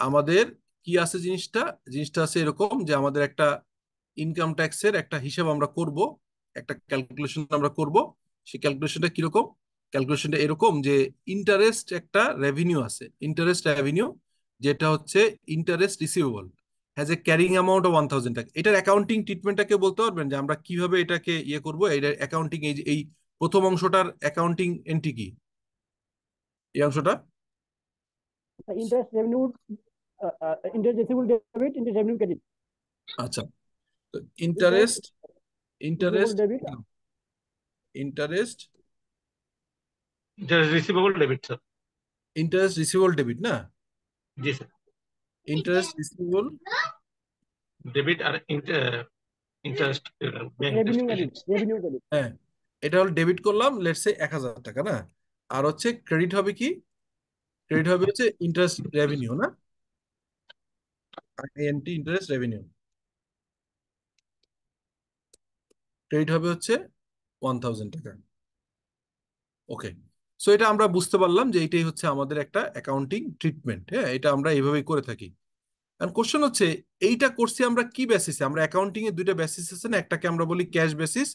আমাদের কি আছে জিনিসটা, জিনিসটা আছে এরকম যে আমাদের একটা ইনকাম ট্যাক্সের একটা হিসাব আমরা করব, একটা ক্যালকুলেশন আমরা করব। সেই ক্যালকুলেশনটা কিরকম? ক্যালকুলেশনটা এরকম যে ইন্টারেস্ট একটা রেভিনিউ আছে, ইন্টারেস্ট রেভিনিউ, যেটা হচ্ছে interest receivable has a carrying amount of 1000 টাকা। এটার অ্যাকাউন্টিং ট্রিটমেন্টটাকে বলতে পারবেন যে আমরা কিভাবে এটাকে ইয়ে করবো? এটার অ্যাকাউন্টিং, এই যে এই প্রথম অংশটার অ্যাকাউন্টিং এন্ট্রি কি, এই অংশটা? Interest revenue interest receivable debit interest revenue credit. আচ্ছা, তো interest interest, receivable interest, debit interest, interest receivable debit sir. Interest receivable debit না, জি স্যার। ইন্টারেস্ট রিসিভেবল, ডেবিট আর interest bank revenue station. Credit revenue credit. হ্যাঁ, এটা হলো debit করলাম, let's say 1000 টাকা না, আর হচ্ছে ক্রেডিট হবে কি? ক্রেডিট হবে হচ্ছে ইন্টারেস্ট রেভিনিউ না, এনটি ইন্টারেস্ট রেভিনিউ, ক্রেডিট হবে হচ্ছে 1000 টাকা। ওকে, সো এটা আমরা বুঝতে পারলাম যে এটাই হচ্ছে আমাদের একটা অ্যাকাউন্টিং ট্রিটমেন্ট। হ্যাঁ, এটা আমরা এইভাবেই করে থাকি। আর কোশ্চেন হচ্ছে এইটা করছি আমরা কি বেসিসে? আমরা অ্যাকাউন্টিং এর দুইটা বেসিস আছে না, একটাকে আমরা বলি ক্যাশ বেসিস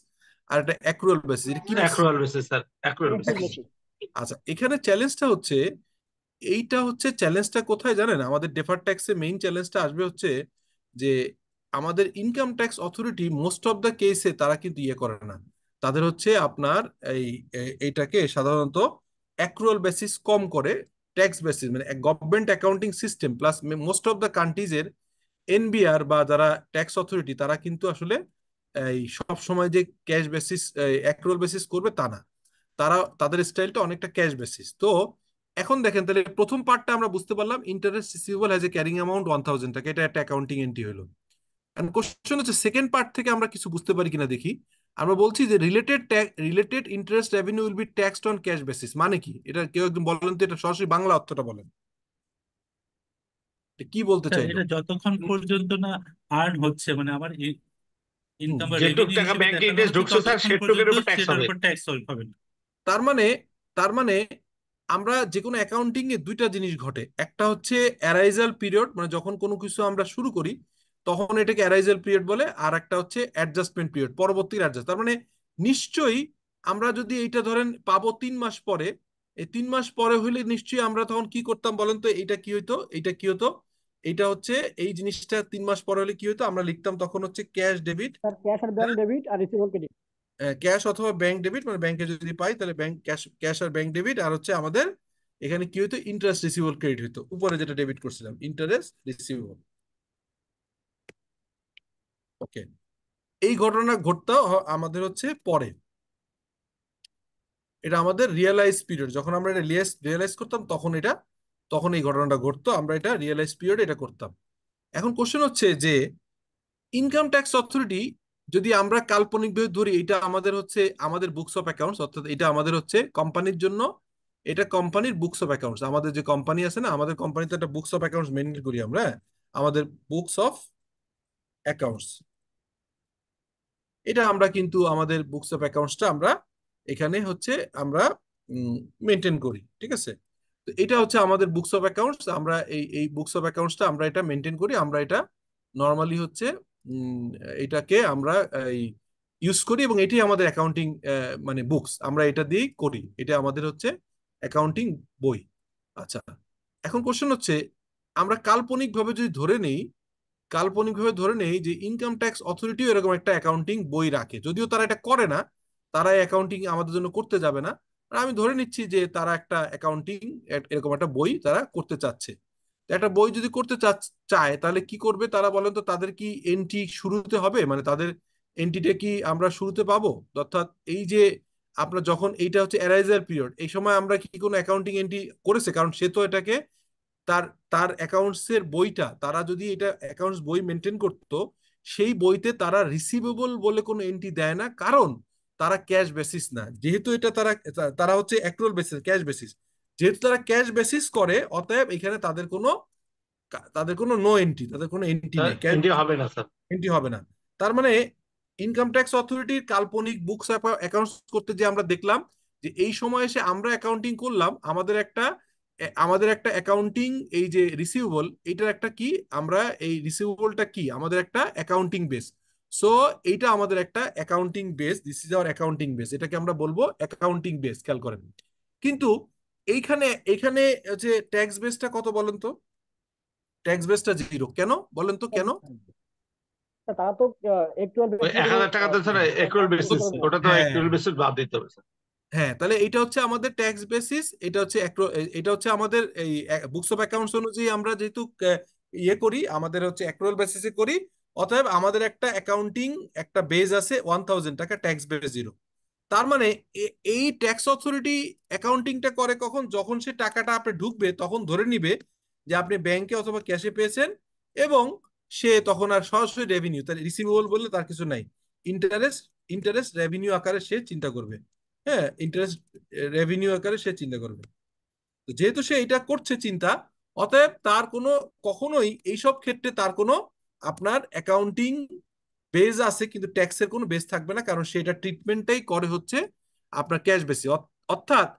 আর একটা অ্যাক্রুয়াল বেসিস। এটা কি basis? Accrual basis sir, accrual accrual basis. Basis. আচ্ছা, এখানে চ্যালেঞ্জটা হচ্ছে, এইটা হচ্ছে চ্যালেঞ্জটা কোথায় জানেন? আমাদের ডেফার্ড ট্যাক্সে মেইন চ্যালেঞ্জটা আসবে হচ্ছে যে আমাদের income tax authority most of the কেসে তারা কিন্তু ইয়ে করে না, তাদের হচ্ছে আপনার এই এইটাকে সাধারণত অ্যাক্রুয়াল বেসিস কম করে, ট্যাক্স বেসিস মানে government accounting system plus most of the কান্ট্রিজের এনবিআর বা যারা ট্যাক্স অথরিটি তারা কিন্তু আসলে এই সব সময় যে ক্যাশ বেসিস অ্যাক্রুয়াল বেসিস করবে তা না, তারা তাদের স্টাইলটা অনেকটা ক্যাশ বেসিস। তো এখন দেখেন তাহলে প্রথম পার্টটা আমরা বুঝতে পারলাম, interest receivable has a carrying amount 1000 টাকা, এটা একটা অ্যাকাউন্টিং এন্ট্রি হলো। এন্ড কোশ্চেন হচ্ছে সেকেন্ড পার্ট থেকে আমরা কিছু বুঝতে পারি কিনা দেখি। আমরা বলছি যে related interest revenue will be taxed on cash basis, মানে কি? এটা কেউ একদম বলেন তো, এটা সরাসরি বাংলা অর্থটা বলেন, এটা কি বলতে স্যার, চাইলো? এটা যতক্ষণ পর্যন্ত না আর্ন হচ্ছে, মানে আমার ইনকাম বা যেটুক রেভিনিউ টাকা হিসেবে ব্যাংকে দেখানো ইন্টারেস্ট হচ্ছে, ঢুকছে স্যার, ততক্ষণ সেটুকের পর্যন্ত উপর ট্যাক্স সেটার হবে। উপর ট্যাক্স হবে না। তার মানে তার মানে আমরা যে কোনো অ্যাকাউন্টিং এ দুইটা জিনিস ঘটে, একটা হচ্ছে অ্যারাইজাল পিরিয়ড, মানে যখন কোনো কিছু আমরা শুরু করি তখন এটাকে অ্যারাইজাল পিরিয়ড বলে, আর একটা হচ্ছে অ্যাডজাস্টমেন্ট পিরিয়ড, পরবর্তী অ্যাডজাস্ট। তার মানে নিশ্চয়ই আমরা যদি এইটা ধরেন পাবো 3 মাস পরে, এই 3 মাস পরে হইলে নিশ্চয়ই আমরা তখন কি করতাম বলেন তো? এইটা কি হইতো, এইটা কি হতো? এইটা হচ্ছে এই জিনিসটা 3 মাস পরে হলে কি হতো, আমরা লিখতাম তখন হচ্ছে ক্যাশ ডেবিট, স্যার ক্যাশ আর ব্যাংক ডেবিট আর রিসিভেবল ক্রেডিট। ক্যাশ অথবা ব্যাংক ডেবিট, মানে ব্যাংকে যদি পাই তাহলে ব্যাংক ক্যাশ, ক্যাশ আর ব্যাংক ডেবিট। আর হচ্ছে আমাদের এখানে কি হইতো, ইন্টারেস্ট রিসিভেবল ক্রেডিট হইতো, উপরে যেটা ডেবিট করছিলাম, ইন্টারেস্ট রিসিভেবল। ওকে, এই ঘটনা ঘটতো আমাদের হচ্ছে পরে, এটা আমাদের রিয়েলাইজ পিরিয়ড, যখন আমরা এটা রিয়েলাইজ করতাম তখন এই ঘটনাটা ঘটতো, আমরা এটা রিয়েলাইজ পিরিয়ড এটা করতাম। এখন কোশ্চেন হচ্ছে যে ইনকাম ট্যাক্স অথরিটি যদি আমরা কাল্পনিকভাবে ধরি, এটা আমাদের হচ্ছে আমাদের বুকস অফ অ্যাকাউন্টস, অর্থাৎ এটা আমাদের হচ্ছে কোম্পানির জন্য, এটা কোম্পানির বুকস অফ অ্যাকাউন্টস। আমাদের যে কোম্পানি আছে না, আমাদের কোম্পানিতে একটা বুকস অফ অ্যাকাউন্টস মেনটেন করি আমরা, হ্যাঁ? আমাদের বুকস অফ অ্যাকাউন্টস, এটা আমরা কিন্তু আমাদের বুকস অফ অ্যাকাউন্টসটা আমরা এখানে হচ্ছে আমরা মেনটেন করি, ঠিক আছে? তো এটা হচ্ছে আমাদের বুকস অফ অ্যাকাউন্টস, আমরা এই বুকস অফ অ্যাকাউন্টসটা আমরা এটা মেনটেন করি, আমরা এটা নর্মালি হচ্ছে উম, এটাকে আমরা ইউজ করি, এবং এটি আমাদের অ্যাকাউন্টিং মানে বুকস, আমরা এটা দিয়েই করি, এটা আমাদের হচ্ছে অ্যাকাউন্টিং বই। আচ্ছা, এখন কোশ্চেন হচ্ছে আমরা কাল্পনিকভাবে ধরে নেই যে ইনকাম ট্যাক্স অথরিটিও এরকম একটা অ্যাকাউন্টিং বই রাখে, যদিও তারা এটা করে না, তারা অ্যাকাউন্টিং আমাদের জন্য করতে যাবে না, আর আমি ধরে নিচ্ছি যে তারা একটা অ্যাকাউন্টিং এরকম একটা বই তারা করতে চাচ্ছে। তো একটা বই যদি করতে চায় তাহলে কি করবে তারা বলেন তো? তাদের কি এন্ট্রি শুরুতে হবে, মানে তাদের এন্ট্রিটা কি আমরা শুরুতে পাবো? অর্থাৎ এই যে আপনার যখন এইটা হচ্ছে অ্যারাইজাল পিরিয়ড, এই সময় আমরা কি কোনো অ্যাকাউন্টিং এন্ট্রি করেছে? কারণ সে তো এটাকে তার তার অ্যাকাউন্টস এর বইটা, তারা যদি এটা অ্যাকাউন্টস বই মেনটেন করতো, সেই বইতে তারা রিসিভেবল বলে কোনো এন্ট্রি দেয় না, কারণ তারা ক্যাশ বেসিস না, যেহেতু এটা তারা হচ্ছে অ্যাক্রুয়াল বেসিস, ক্যাশ বেসিস, যেহেতু তারা ক্যাশ বেসিস করে, অতএব এখানে তাদের কোনো নো এন্ট্রি, তাদের কোনো এন্ট্রি স্যার নেই, ক্যাশ ইন্ডিয়া হবে না স্যার। এন্ট্রি হবে না। তার মানে ইনকাম ট্যাক্স অথরিটির কাল্পনিক বুকস অ্যাকাউন্টস করতে যে আমরা দেখলাম যে এই সময় এসে আমরা অ্যাকাউন্টিং করলাম, আমাদের একটা অ্যাকাউন্টিং, এই যে রিসিভেবল, এটার একটা কি, আমরা এই রিসিভেবলটা কি আমাদের একটা অ্যাকাউন্টিং বেস। সো এইটা আমাদের একটা accounting base, this is hour accounting base, এটাকে আমরা বলবো অ্যাকাউন্টিং বেস, খেয়াল করেন। কিন্তু এইখানে এখানে যে ট্যাক্স বেসটা কত বলেন তো? ট্যাক্স বেসটা 0 কেন বলেন তো, কেন? তারা তো একচুয়াল ওই বেসিসে 1000 টাকা তো স্যার অ্যাকুয়াল বেসিস, ওটা তো হ্যাঁ, অ্যাকুয়াল বেসিস বাদ দিতে হবে স্যার। হ্যাঁ, তাহলে এটা হচ্ছে আমাদের ট্যাক্স বেসিস, এটা হচ্ছে আমাদের এই বুকস অফ অ্যাকাউন্টস অনুযায়ী আমরা যেহেতু ইয়ে করি, আমাদের হচ্ছে অ্যাক্রুয়াল বেসিসে করি, অতএব আমাদের একটা অ্যাকাউন্টিং একটা বেস আছে 1000 টাকা, ট্যাক্স বেস 0। তার মানে এই ট্যাক্স অথরিটি অ্যাকাউন্টিংটা করে কখন? যখন সে টাকাটা আপনি ঢুকবে তখন ধরে নিবে যে আপনি ব্যাংকে অথবা ক্যাশে পেয়েছেন, এবং সে তখন আর সরাসরি রেভিনিউ, তার রিসিভেবল বললে তার কিছু নাই, ইন্টারেস্ট ইন্টারেস্ট রেভিনিউ আকারে সে চিন্তা করবে, হ্যাঁ, ইন্টারেস্ট রেভিনিউ আকারে সে চিন্তা করবে। তো যেহেতু সে এটা করছে চিন্তা, অতএব তার কোনো কখনোই এইসব ক্ষেত্রে তার কোনো আপনার অ্যাকাউন্টিং বেজ আছে কিন্তু ট্যাক্সের কোনো বেজ থাকবে না, কারণ সেটা ট্রিটমেন্টটাই করে হচ্ছে আপনার ক্যাশ বেসে। অর্থাৎ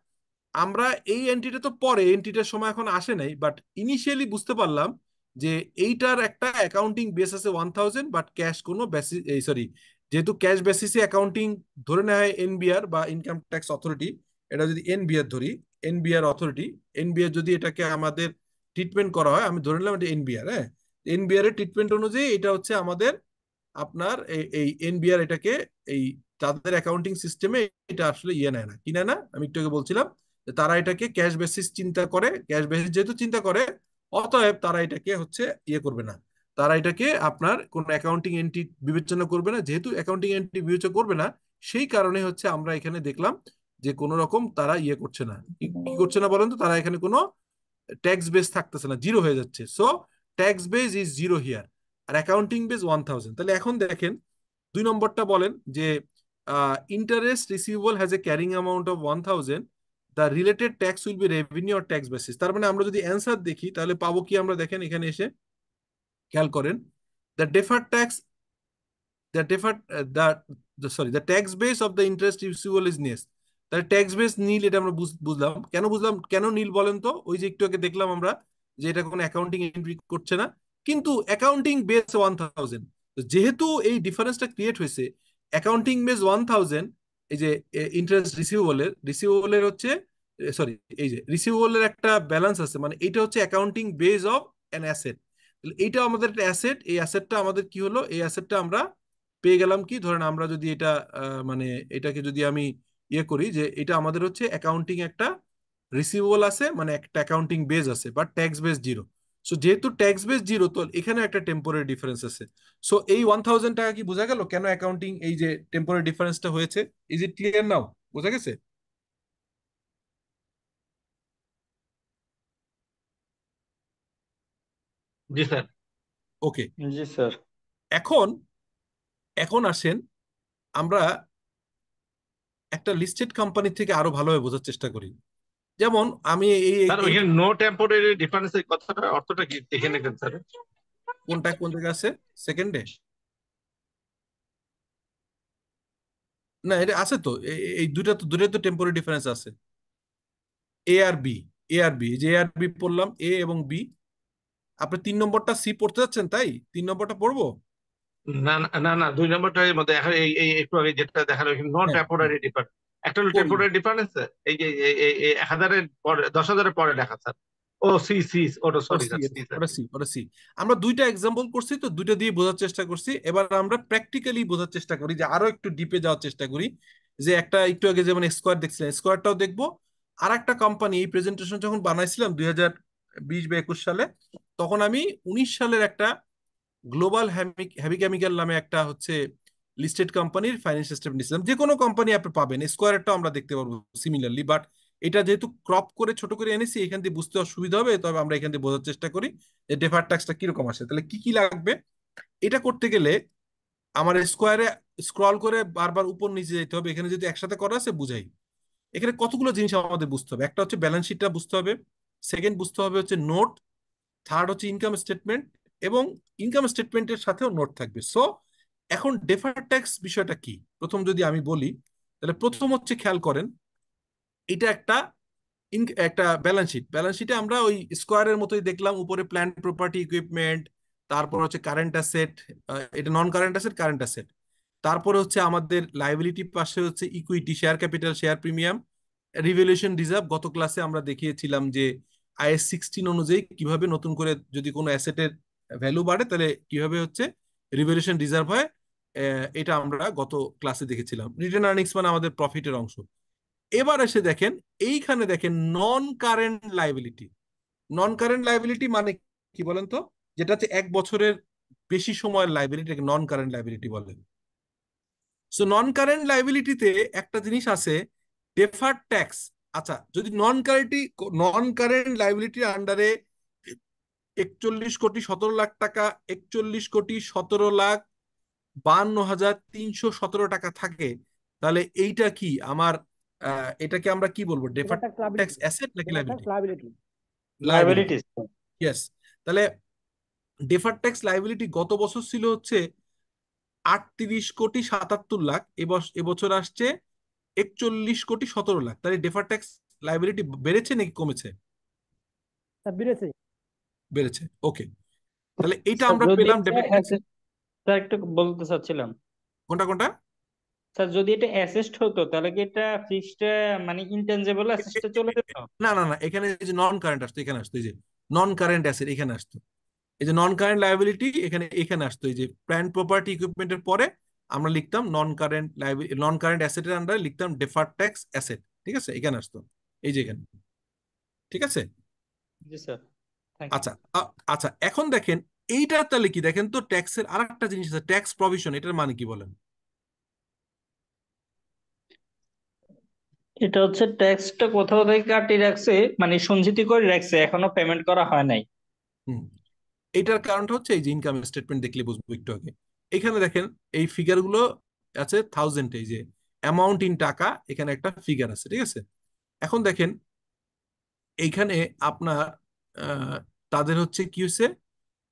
আমরা এই এন্ট্রিটা তো পরে, এন্ট্রিটার সময় এখন আসে নাই, বাট ইনিশিয়ালি বুঝতে পারলাম যে এইটার একটা অ্যাকাউন্টিং বেস আছে 1000, বাট ক্যাশ কোনো বেসিস, এই সরি, যেহেতু ক্যাশ বেসিসে অ্যাকাউন্টিং ধরে নেওয়া হয় এনবিআর বা ইনকাম ট্যাক্স অথরিটি, এটা যদি এনবিআর ধরি, এনবিআর অথরিটি, এনবিআর যদি এটাকে আমাদের ট্রিটমেন্ট করা হয়, আমি ধরে নিলাম এটা এনবিআর, হ্যাঁ, এনবিআর এর ট্রিটমেন্ট অনুযায়ী এটা হচ্ছে আমাদের আপনার এই এনবিআর এটাকে এই তাদের অ্যাকাউন্টিং সিস্টেমে এটা আসলে ইয়ে নেয় না, কি নেয় না, আমি একটু আগে বলছিলাম যে তারা এটাকে ক্যাশ বেসিস চিন্তা করে, ক্যাশ বেসিস যেহেতু চিন্তা করে, অতএব তারা এটাকে হচ্ছে ইয়ে করবে না, তারা এটাকে আপনার কোন অ্যাকাউন্টিং এন্ট্রি বিবেচনা করবে না, যেহেতু অ্যাকাউন্টিং এন্ট্রি বিবেচনা করবে না, সেই কারণে হচ্ছে আমরা এখানে দেখলাম যে কোনো রকম তারা ইয়ে করছে না, কি করছে না বলেন তো, তারা এখানে কোনো ট্যাক্স বেস থাকতেছে না, জিরো হয়ে যাচ্ছে। So tax base is zero here, আর অ্যাকাউন্টিং বেস 1000। তাহলে এখন দেখেন 2 নম্বরটা বলেন যে interest receivable has a carrying amount of 1000, the related tax will be revenue or tax basis. তার মানে আমরা যদি অ্যান্সার দেখি তাহলে পাবো কি আমরা, দেখেন এখানে এসে খেয়াল করেন, the deferred tax the deferred the tax base of the interest receivable is nil। তাহলে ট্যাক্স বেস নীল, এটা আমরা বুঝলাম। কেন নীল বলেন তো? ওই যে একটু আগে দেখলাম আমরা যে এটা কোনো অ্যাকাউন্টিং এন্ট্রি করছে না, কিন্তু অ্যাকাউন্টিং বেস 1000। যেহেতু এই ডিফারেন্সটা ক্রিয়েট হয়েছে, অ্যাকাউন্টিং বেস 1000, এই যে ইন্টারেস্ট রিসিভেবলের হচ্ছে, সরি, এই যে রিসিভেবলের একটা ব্যালেন্স আছে, মানে এটা হচ্ছে accounting base of an asset. এইটা আমাদের একটা অ্যাসেট, এই অ্যাসেটটা আমাদের কি হলো, এই অ্যাসেটটা আমরা পেয়ে গেলাম কি, ধরেন আমরা যদি এটা মানে এটাকে যদি আমি ইয়ে করি যে এটা আমাদের হচ্ছে অ্যাকাউন্টিং একটা রিসিভেবল আছে, মানে একটা অ্যাকাউন্টিং বেস আছে, but tax base zero. So যেহেতু ট্যাক্স বেস জিরো, তো এখানে একটা টেম্পোরারি ডিফারেন্স আছে। সো এই 1000 টাকা কি বোঝা গেল কেন অ্যাকাউন্টিং এই যে টেম্পোরারি ডিফারেন্সটা হয়েছে? Is it clear now? বোঝা গেছে? জি স্যার। ওকে, জি স্যার। এখন এখন আসেন আমরা একটা লিস্টেড কোম্পানি থেকে আরো ভালোভাবে বোঝার চেষ্টা করি। যেমন আমি স্যার ওইখানে নো টেম্পোরারি ডিফারেন্সের কথাটা অর্থটা কি দেখে নেবেন স্যার? কোনটা কোন জায়গায় আছে? সেকেন্ডে না, এটা আছে তো, এই দুইটা তো টেম্পোরারি ডিফারেন্স আছে, এ আর বি। যে এ আর বি পড়লাম, এ এবং বি। আপনি 3 নম্বরটা সি পড়তে যাচ্ছেন, তাই 3 নম্বরটা পড়বো? না না না না, 2 নম্বরটার মধ্যে এখন এই এই একটু আগে যেটা দেখালো নো হ্যাঁ, টেম্পোরারি ডিফারেন্স, একটা হলো পড়ি। টেম্পোরারি ডিফারেন্স, এই যে 1000-এর পরে 10,000-এর পরে লেখা স্যার। ও সি সি, ওটা সরি স্যার, সি স্যার। ওটা সি। আমরা দুইটা এক্সাম্পল করছি, তো দুইটা দিয়ে বোঝার চেষ্টা করছি। এবার আমরা প্র্যাকটিক্যালি বোঝার চেষ্টা করি, যে আরো একটু ডিপে যাওয়ার চেষ্টা করি, যে একটা একটু আগে যেমন স্কোয়ার দেখছিলেন, স্কোয়ারটাও দেখবো। আর একটা কোম্পানি, এই প্রেজেন্টেশন যখন বানাইছিলাম 2020 বা 21 সালে, তখন আমি 19 সালের একটা গ্লোবাল হেভি কেমিক্যাল নামে একটা হচ্ছে লিস্টেড কোম্পানির ফাইন্যান্সিয়াল স্টেটমেন্ট নিয়েছিলাম। যে কোনো কোম্পানি আপনি পাবেন, স্কোয়ারটাও আমরা দেখতে পারবো সিমিলারলি, বাট এটা যেহেতু ক্রপ করে ছোট করে এনেছি, এখান দিয়ে বুঝতে অসুবিধা হবে, তবে আমরা এখান দিয়ে বোঝার চেষ্টা করি যে ডেফার্ড ট্যাক্সটা কিরকম আসে। তাহলে কি কি লাগবে এটা করতে গেলে? আমার স্কোয়ারে স্ক্রল করে বারবার উপর নিচে যেতে হবে। এখানে যদি একসাথে করা আছে বুঝাই, এখানে কতগুলো জিনিস আমাদের বুঝতে হবে। একটা হচ্ছে ব্যালেন্স শিটটা বুঝতে হবে, সেকেন্ড বুঝতে হবে হচ্ছে নোট, থার্ড হচ্ছে ইনকাম স্টেটমেন্ট, এবং ইনকাম স্টেটমেন্টের সাথেও নোট থাকবে। সো এখন ডেফার্ড ট্যাক্স বিষয়টা কি প্রথম যদি আমি বলি, তাহলে প্রথম হচ্ছে খেয়াল করেন, এটা একটা ব্যালেন্স শিটে আমরা ওই স্কোয়ারের মতোই দেখলাম, উপরে প্ল্যান্ট প্রপার্টি ইকুইপমেন্ট, তারপর হচ্ছে কারেন্ট অ্যাসেট, এটা নন কারেন্ট অ্যাসেট, কারেন্ট অ্যাসেট। তারপরে হচ্ছে আমাদের লাইবিলিটি পাশে হচ্ছে equity, share capital, share premium, revaluation reserve. গত ক্লাসে আমরা দেখিয়েছিলাম যে IAS 16 অনুযায়ী কিভাবে নতুন করে যদি কোনো অ্যাসেটের ভ্যালু বাড়ে তাহলে কিভাবে হচ্ছে রিভ্যালুয়েশন রিজার্ভ হয়। এটা আমরা গত ক্লাসে দেখেছিলাম। রিটেন আর্নিংস মানে আমাদের প্রফিটের অংশ। এবার এসে দেখেন, এইখানে দেখেন নন কারেন্ট লাইবিলিটি। নন কারেন্ট লাইবিলিটি মানে কি বলেন তো? যেটা হচ্ছে 1 বছরের বেশি সময়ের লাইবিলিটি, নন কারেন্ট লাইবিলিটি বলে। সো নন কারেন্ট লাইবিলিটিতে একটা জিনিস আছে, ডেফার্ড ট্যাক্স। আচ্ছা, যদি নন কারেন্ট লাইবিলিটির আন্ডারে 41,17,00,000 টাকা, 41,17,52,317 টাকা থাকে, তাহলে এইটা কি আমার, এটাকে আমরা কি বলবো, ডেফার্ড ট্যাক্স অ্যাসেট নাকি liability? Liability. Liability, liabilities. Yes. তাহলে ডেফার্ড ট্যাক্স লাইবিলিটি গত বছর ছিল হচ্ছে 38,77,00,000, এবছর আসছে 41,17,00,000। তাহলে ডেফার্ড ট্যাক্স লাইবিলিটি বেড়েছে নাকি কমেছে? বেড়েছে। বেড়েছে, ওকে। তাহলে এইটা স্যার আমরা যদি পেলাম এটা ডেফার্ড ট্যাক্স। স্যার একটু বলতে চাচ্ছিলাম, কোনটা কোনটা? স্যার যদি এটা অ্যাসেস্ট হতো তাহলে কি এটা ফিক্সড মানে ইনটেনজিবল অ্যাসেস্টে চলে যেত? না না না, এখানে এই যে নন কারেন্ট আসতো, এখানে আসতো এই যে নন কারেন্ট অ্যাসেট, এখানে আসতো এই যে নন কারেন্ট লায়াবিলিটি, এখানে আসতো এই যে প্ল্যান্ট প্রপার্টি ইকুইপমেন্টের পরে আমরা লিখতাম নন কারেন্ট অ্যাসেটের আন্ডারে লিখতাম ডেফার্ড ট্যাক্স অ্যাসেট। ঠিক আছে, এখানে আসতো এই যে এখানে। ঠিক আছে, জি স্যার, থ্যাংক ইউ। আচ্ছা। আচ্ছা, এখন দেখেন এইটা তাহলে কি, দেখেন তো ট্যাক্সের আর একটা জিনিস আছে, ট্যাক্স প্রভিশন। এটার মানে কি বলেন? এটা হচ্ছে ট্যাক্সটা কোথাও থেকে কাটিয়ে রাখছে, মানে সঞ্চিতি করে রাখছে, এখনো পেমেন্ট করা হয় নাই। হুম এটার কারণটা হচ্ছে এই যে ইনকাম স্টেটমেন্ট দেখলে বুঝবো একটু আগে। এখানে দেখেন এই ফিগার গুলো আছে থাউজেন্ড, এই যে অ্যামাউন্ট ইন টাকা, এখানে একটা ফিগার আছে, ঠিক আছে। এখন দেখেন এইখানে আপনার আহ, তাদের হচ্ছে কি হচ্ছে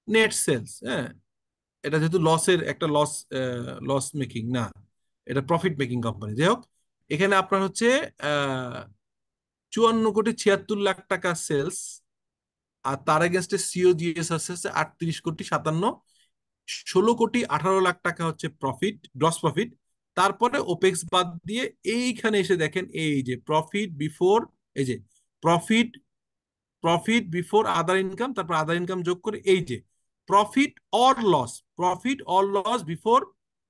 নেট সেলস, হ্যাঁ। এটা যেহেতু লসের একটা লস মেকিং না, এটা প্রফিট মেকিং কোম্পানি, যাই হোক। এখানে আপনার হচ্ছে 54,76,00,000 টাকা সেলস, আর তার এগেনস্টে সিওজিএস আছে 38,57,, 16,18,00,000 টাকা হচ্ছে প্রফিট, গ্রস প্রফিট। তারপরে ওপেক্স বাদ দিয়ে এইখানে এসে দেখেন এই যে প্রফিট বিফোর, এই যে profit profit before other income, তারপর আদার ইনকাম যোগ করে এই যে profit or loss before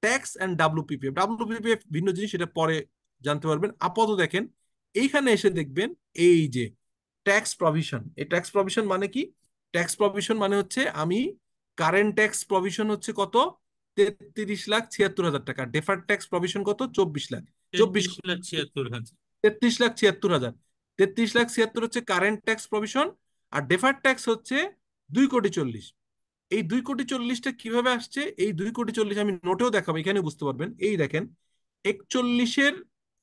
tax and WPPF. WPPF ভিন্ন জিনিস, সেটা পরে জানতে পারবেন। আপাতত দেখেন এইখানে এসে দেখবেন এই যে ট্যাক্স প্রভিশন। এই ট্যাক্স প্রভিশন মানে কি? ট্যাক্স প্রভিশন মানে হচ্ছে আমি কারেন্ট ট্যাক্স প্রভিশন হচ্ছে কত, 33,76,000 টাকা। ডেফার্ড ট্যাক্স প্রভিশন কত, 24 লাখ, 33,76,000। 33,76,000। 33,76,000 হচ্ছে কারেন্ট ট্যাক্স প্রভিশন, আর ডেফার্ড ট্যাক্স হচ্ছে 2,40,40,000। এই 2,40,40,000টা কিভাবে আসছে? এই 2,40,40,000 আমি নোটেও দেখাবো, এখানে বুঝতে পারবেন। এই দেখেন 41-এর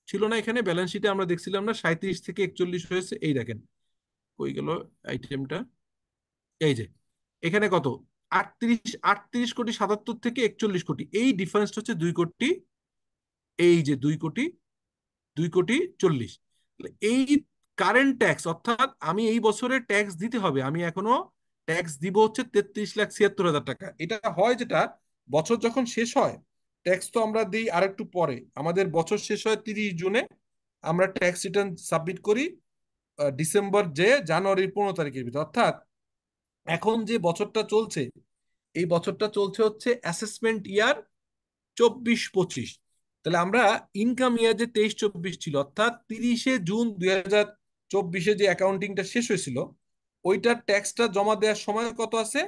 ছিল না এখানে ব্যালেন্স শিটে, আমরা দেখছিলাম না 37 থেকে 41 হয়েছে। এই দেখেন কই গেল আইটেমটা, এই যে এখানে কত, 38,77,00,000 থেকে 41 কোটি, এই ডিফারেন্সটা হচ্ছে 2 কোটি, এই যে 2,40,000,000। এই কারেন্ট ট্যাক্স, অর্থাৎ আমি এই বছরে ট্যাক্স দিতে হবে, আমি এখনো ট্যাক্স দিব হচ্ছে 33,76,000 টাকা। এটা হয় যেটা বছর যখন শেষ হয়, ট্যাক্স তো আমরা দিই আরেকটু পরে, আমাদের বছর শেষ হয় 30 জুনে, আমরা ট্যাক্স রিটার্ন সাবমিট করি ডিসেম্বর যে জানুয়ারির 15 তারিখের ভিতরে। অর্থাৎ এখন যে বছরটা চলছে, এই বছরটা চলছে হচ্ছে অ্যাসেসমেন্ট ইয়ার 24-25। তাহলে আমরা ইনকাম ইয়ার যে 23-24 ছিল, অর্থাৎ 30শে জুন 2024 যে অ্যাকাউন্টিংটা শেষ হয়েছিল, ওইটার ট্যাক্সটা জমা দেওয়ার সময় কত আছে,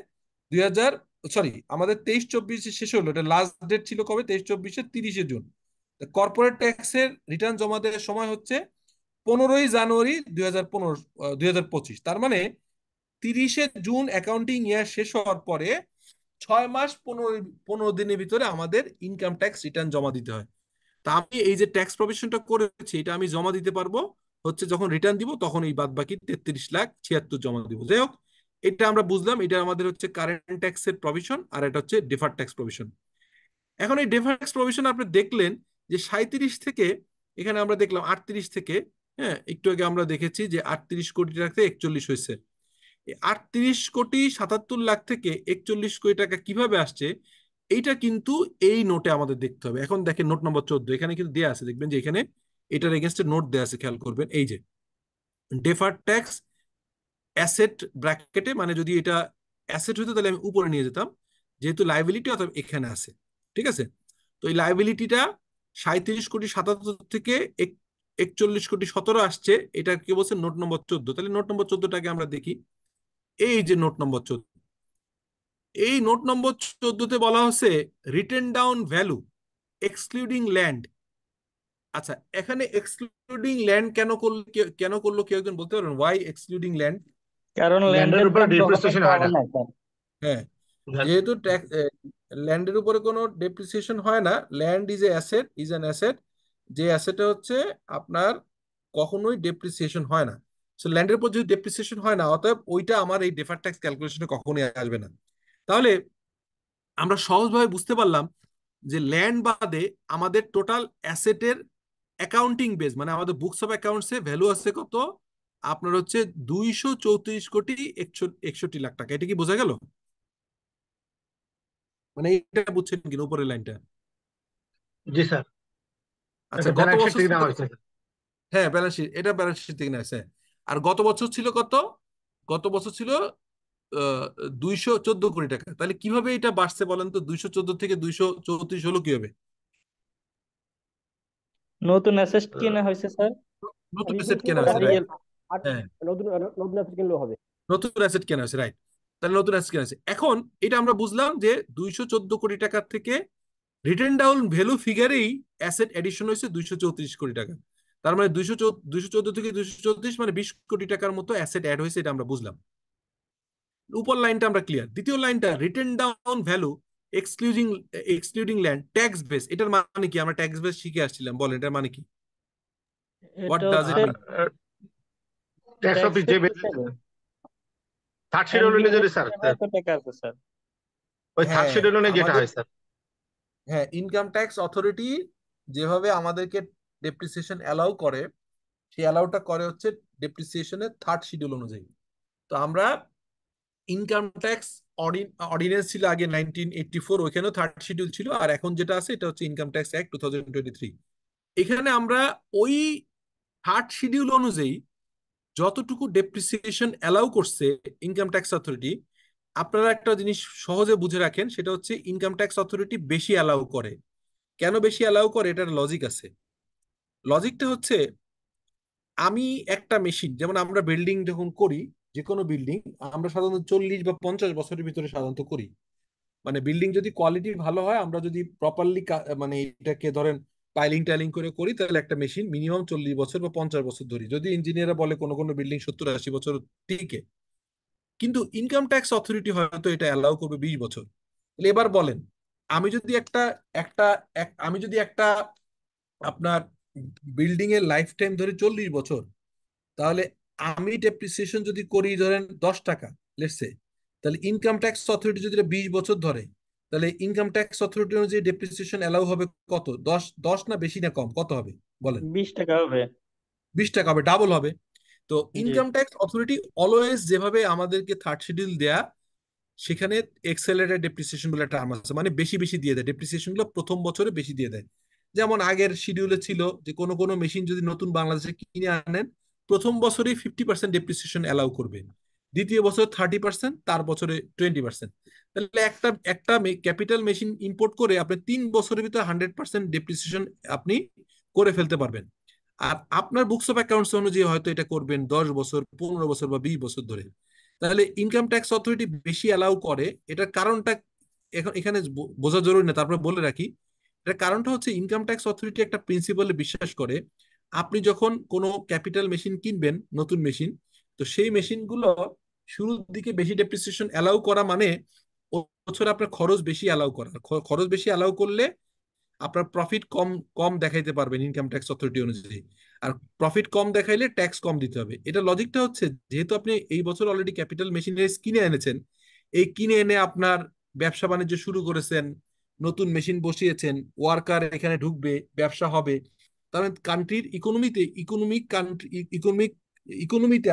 2000, সরি আমাদের 23-24 শেষ হলো, এটা লাস্ট ডেট ছিল কবে, 23-24 30শে জুন। কর্পোরেট ট্যাক্সের রিটার্ন জমা দেওয়ার সময় হচ্ছে 15ই জানুয়ারি 2025। তার মানে 30শে জুন অ্যাকাউন্টিং ইয়ার শেষ হওয়ার পরে 6 মাস 15 দিনের ভিতরে আমাদের ইনকাম ট্যাক্স রিটার্ন জমা দিতে হয়। তা আমি এই যে ট্যাক্স প্রভিশনটা করেছি, এটা আমি জমা দিতে পারবো হচ্ছে যখন রিটার্ন দিব, তখন এই বাদ বাকি 33,76,000 জমা দিব। যাই হোক, এটা আমরা বুঝলাম, এটা আমাদের হচ্ছে কারেন্ট ট্যাক্সের প্রভিশন, আর এটা হচ্ছে ডিফার্ড ট্যাক্স প্রভিশন। এখন এই ডিফার্ড ট্যাক্স প্রভিশন আপনি দেখলেন যে 37 থেকে এখানে আমরা দেখলাম 38 থেকে, হ্যাঁ একটু আগে আমরা দেখেছি যে 38 কোটি টাকা 41 হয়েছে। 38,77,00,000 থেকে 41 কোটি টাকা কিভাবে আসছে, এইটা কিন্তু এই নোটে আমাদের দেখতে হবে। এখন দেখেন নোট নম্বর 14, এখানে কিন্তু দেয়া আছে, দেখবেন যে এখানে এটার এগেনস্টে নোট দেয়া আছে, খেয়াল করবেন। এই যে ডেফার্ড ট্যাক্স অ্যাসেট ব্র্যাকেটে, মানে যদি এটা অ্যাসেট হতো তাহলে আমি উপরে নিয়ে যেতাম, যেহেতু লাইবিলিটি অথবা এখানে আছে, ঠিক আছে। তো এই লাইবিলিটিটা 37,77,00,000 থেকে 41,17,00,000 আসছে, এটা কি বলছে নোট নম্বর 14। তাহলে নোট নম্বর 14টাকে আমরা দেখি। এই যে নোট নম্বর 14, এই নোট নম্বর 14তে বলা হচ্ছে written down value excluding land. আচ্ছা, এখানে এক্সক্লুডিং ল্যান্ড কেন করলো কেউ একজন বলতে পারবেন? Why excluding land? কারণ ল্যান্ডের ল্যান্ডের উপরে দাম তো ডিপ্রিসিয়েশন হয় না। নাই স্যার। হ্যাঁ, যেহেতু ল্যান্ডের উপরে কোনো ডেপ্রিসিয়েশন হয় না, land is a asset, is an asset, যে অ্যাসেটে হচ্ছে আপনার কখনোই ডেপ্রিসিয়েশন হয় না। সো ল্যান্ডের উপর যদি ডেপ্রিসিয়েশন হয় না, অতএব ওইটা আমার এই ডেফার্ড ট্যাক্স ক্যালকুলেশনে কখনোই আসবে না। তাহলে আমরা সহজভাবে বুঝতে পারলাম যে ল্যান্ড বাদে আমাদের টোটাল অ্যাসেটের অ্যাকাউন্টিং বেস, মানে আমাদের বুকস অফ অ্যাকাউন্টসে ভ্যালু আছে কত, আপনার হচ্ছে 234,61,61,00,000 টাকা। এটা কি বোঝা গেল? মানে এটা বুঝছেন কিনা উপরের লাইনটা? জি স্যার, আচ্ছা, এটা গত ব্যালেন্স শিট বছর থেকে ছিল নেওয়া কত? হয়েছে। হ্যাঁ, ব্যালেন্স শিট, এটা ব্যালেন্স শিট থেকে নেওয়া হয়েছে। আর গত বছর ছিল কত? গত বছর ছিল 214 কোটি টাকা। তাহলে কিভাবে এটা বাড়ছে বলেন তো? 214 থেকে 234 হলো কিভাবে? নতুন অ্যাসেট কেনা হয়েছে স্যার। নতুন অ্যাসেট রিসেন্টলি কেনা মনে হয়েছে, হয় রাইট? আর হ্যাঁ, নতুন নতুন অ্যাসেট কিনলেও হবে। নতুন অ্যাসেট কেনা হয়েছে, রাইট। তাহলে নতুন অ্যাসেট কেনা হয়েছে। এখন এটা আমরা বুঝলাম যে 214 কোটি টাকার থেকে রিটেন ডাউন ভ্যালু ফিগারেই অ্যাসেট এডিশন হয়েছে 234 কোটি টাকা। তার মানে 214 থেকে 234 মানে 20 কোটি টাকার মতো অ্যাসেট অ্যাড হয়েছে, এটা আমরা বুঝলাম। উপর লাইনটা আমরা ক্লিয়ার। দ্বিতীয় লাইনটা written down value excluding excluding land tax base, এটার মানে কি? আমরা ট্যাক্স বেস শিখে আসছিলাম, বলেন এটার মানে কি? হোয়াট এটা ডাজ ইট হচ্ছে মিন? ট্যাক্স ট্যাক্স অফিস যে বেস হিসাবে থার্ড শিডিউল এনবিআর অনুযায়ী স্যার, এত টাকা আছে স্যার। ওই থার্ড হ্যাঁ, শিডিউল অনুযায়ী যেটা আমাদের হয় স্যার। হ্যাঁ, ইনকাম ট্যাক্স অথরিটি যেভাবে আমাদেরকে ডেপ্রিসিয়েশন অ্যালাউ করে, সেই অ্যালাউটা করে হচ্ছে ডেপ্রিসিয়েশনের থার্ড শিডিউল অনুযায়ী। তো আমরা ইনকাম ট্যাক্স অর্ডিন্যান্স ছিল আগে 1984, ওইখানেও থার্ড শিডিউল ছিল, আর এখন যেটা আছে এটা হচ্ছে ইনকাম ট্যাক্স অ্যাক্ট 2023। এখানে আমরা ওই থার্ড শিডিউল অনুযায়ী যতটুকু ডেপ্রিসিয়েশন অ্যালাউ করছে ইনকাম ট্যাক্স অথরিটি, আপনারা একটা জিনিস সহজে বুঝে রাখেন, সেটা হচ্ছে ইনকাম ট্যাক্স অথরিটি বেশি অ্যালাউ করে। কেন বেশি অ্যালাউ করে? এটার লজিক আছে। লজিকটা হচ্ছে, আমি একটা মেশিন, যেমন আমরা বিল্ডিং যখন করি, যে কোনো বিল্ডিং আমরা সাধারণত 40 বা 50 বছরের ভিতরে সাধারণত করি। মানে বিল্ডিং যদি কোয়ালিটি ভালো হয়, আমরা যদি প্রপারলি মানে এটাকে ধরেন পাইলিং টাইলিং করে করি, তাহলে একটা মেশিন মিনিমাম 40 বছর বা 50 বছর ধরি, যদি ইঞ্জিনিয়াররা বলে কোনো কোনো বিল্ডিং 70-80 বছর টিকে। কিন্তু ইনকাম ট্যাক্স অথরিটি হয়তো এটা অ্যালাউ করবে 20 বছর। তাহলে এবার বলেন, আমি যদি একটা একটা আমি যদি একটা আপনার বিল্ডিং এর লাইফ টাইম ধরে 40 বছর, তাহলে আমি ডেপ্রিসিয়েশন যদি করি ধরেন 10 টাকা লেটস সে, তাহলে ইনকাম ট্যাক্স অথরিটি যদি 20 বছর ধরে, তাহলে ইনকাম ট্যাক্স অথরিটি অনুযায়ী ডেপ্রিসিয়েশন অ্যালাউ হবে কত? 10 না বেশি না কম, কত হবে বলেন? 20 টাকা হবে। 20 টাকা হবে, ডাবল হবে। তো জি। ইনকাম ট্যাক্স অথরিটি অলওয়েজ যেভাবে আমাদেরকে থার্ড শিডিউল দেয়া, সেখানে এক্সেলারেটেড ডেপ্রিসিয়েশন বলে একটা টার্ম আছে, মানে বেশি বেশি দিয়ে দেয়, ডেপ্রিসিয়েশন গুলো প্রথম বছরে বেশি দিয়ে দেয়। যেমন আগের শিডিউলে ছিল যে কোনো কোনো মেশিন যদি নতুন বাংলাদেশে কিনে আনেন, প্রথম বছরেই 50% ডেপ্রিসিয়েশন অ্যালাউ করবে, দ্বিতীয় বছর 30%, তার বছরে 20%। তাহলে একটা একটা ক্যাপিটাল মেশিন ইম্পোর্ট করে আপনি 3 বছরের ভিতরে 100% ডেপ্রিসিয়েশন আপনি করে ফেলতে পারবেন। আর আপনার বুকস অফ অ্যাকাউন্টস অনুযায়ী হয়তো এটা করবেন 10 বছর, 15 বছর বা 20 বছর ধরে। তাহলে ইনকাম ট্যাক্স অথরিটি বেশি অ্যালাউ করে, এটার কারণটা এখন এখানে বোঝা জরুরি না, তারপরে বলে রাখি। এটার কারণটা হচ্ছে ইনকাম ট্যাক্স অথরিটি একটা প্রিন্সিপালে বিশ্বাস করে, আপনি যখন কোনো ক্যাপিটাল মেশিন কিনবেন, নতুন মেশিন, তো সেই মেশিনগুলো শুরুর দিকে বেশি ডেপ্রিসিয়েশন অ্যালাউ করা মানে ওই বছর আপনার খরচ বেশি অ্যালাউ করা। খরচ বেশি অ্যালাউ করলে আপনার প্রফিট কম কম দেখাইতে পারবেন ইনকাম ট্যাক্স অথরিটি অনুযায়ী, আর প্রফিট কম দেখাইলে ট্যাক্স কম দিতে হবে। এটা লজিকটা হচ্ছে, যেহেতু আপনি এই বছর অলরেডি ক্যাপিটাল মেশিনারিজ কিনে এনেছেন, এই কিনে এনে আপনার ব্যবসা বাণিজ্য শুরু করেছেন, নতুন মেশিন বসিয়েছেন, ওয়ার্কার এখানে ঢুকবে, ব্যবসা হবে, তাহলে কান্ট্রির ইকোনমিতে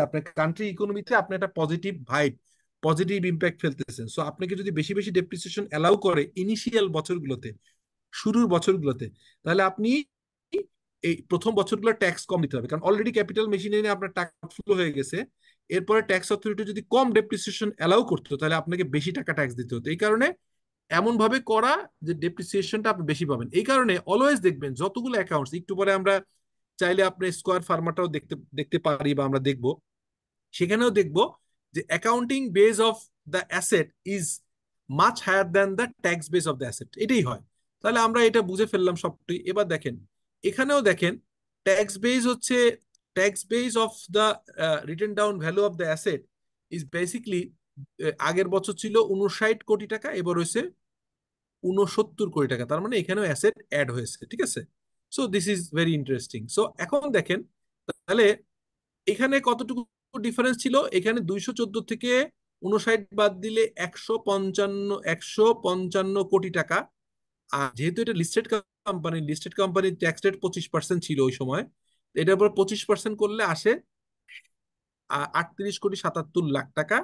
আপনার কান্ট্রি ইকোনমিতে আপনি একটা পজিটিভ ভাইব, পজিটিভ ইম্প্যাক্ট ফেলতেছেন। সো আপনাকে যদি বেশি বেশি ডেপ্রিসিয়েশন অ্যালাউ করে ইনিশিয়াল বছরগুলোতে, শুরুর বছরগুলোতে, তাহলে আপনি এই প্রথম বছরগুলো ট্যাক্স কম দিতে হবে, কারণ অলরেডি ক্যাপিটাল মেশিনারি আপনার টাকা ফ্লো হয়ে গেছে। এরপরে ট্যাক্স অথরিটি যদি কম ডেপ্রিসিয়েশন অ্যালাউ করতো, তাহলে আপনাকে বেশি টাকা ট্যাক্স দিতে হতো। এই কারণে এমন ভাবে করা যে ডেপ্রিসিয়েশনটা আপনি বেশি পাবেন। এই কারণে অলওয়েজ দেখবেন যতগুলো অ্যাকাউন্টস, একটু পরে আমরা চাইলে আপনি স্কোয়ার ফার্মাটাও দেখতে দেখতে পারি বা আমরা দেখব, সেখানেও দেখব যে accounting base of the asset is much higher than the tax base of the asset, এটাই হয়। তাহলে আমরা এটা বুঝে ফেললাম সবটাই। এবার দেখেন, এখানেও দেখেন ট্যাক্স বেস হচ্ছে, tax base of the written down value of the asset is basically, আগের বছর ছিল 59 কোটি টাকা, এবার হয়েছে 69 কোটি টাকা, তার মানে এখানেও অ্যাসেট অ্যাড হয়েছে, ঠিক আছে? So this is very interesting. So এখন দেখেন, তাহলে এখানে কতটুকু ডিফারেন্স ছিল? এখানে 214 থেকে 59 বাদ দিলে 155 কোটি টাকা। আর যেহেতু এটা লিস্টেড কোম্পানি ট্যাক্স রেট 25% ছিল ওই সময়, এটার উপর 25% করলে আসে 38,77,00,000 টাকা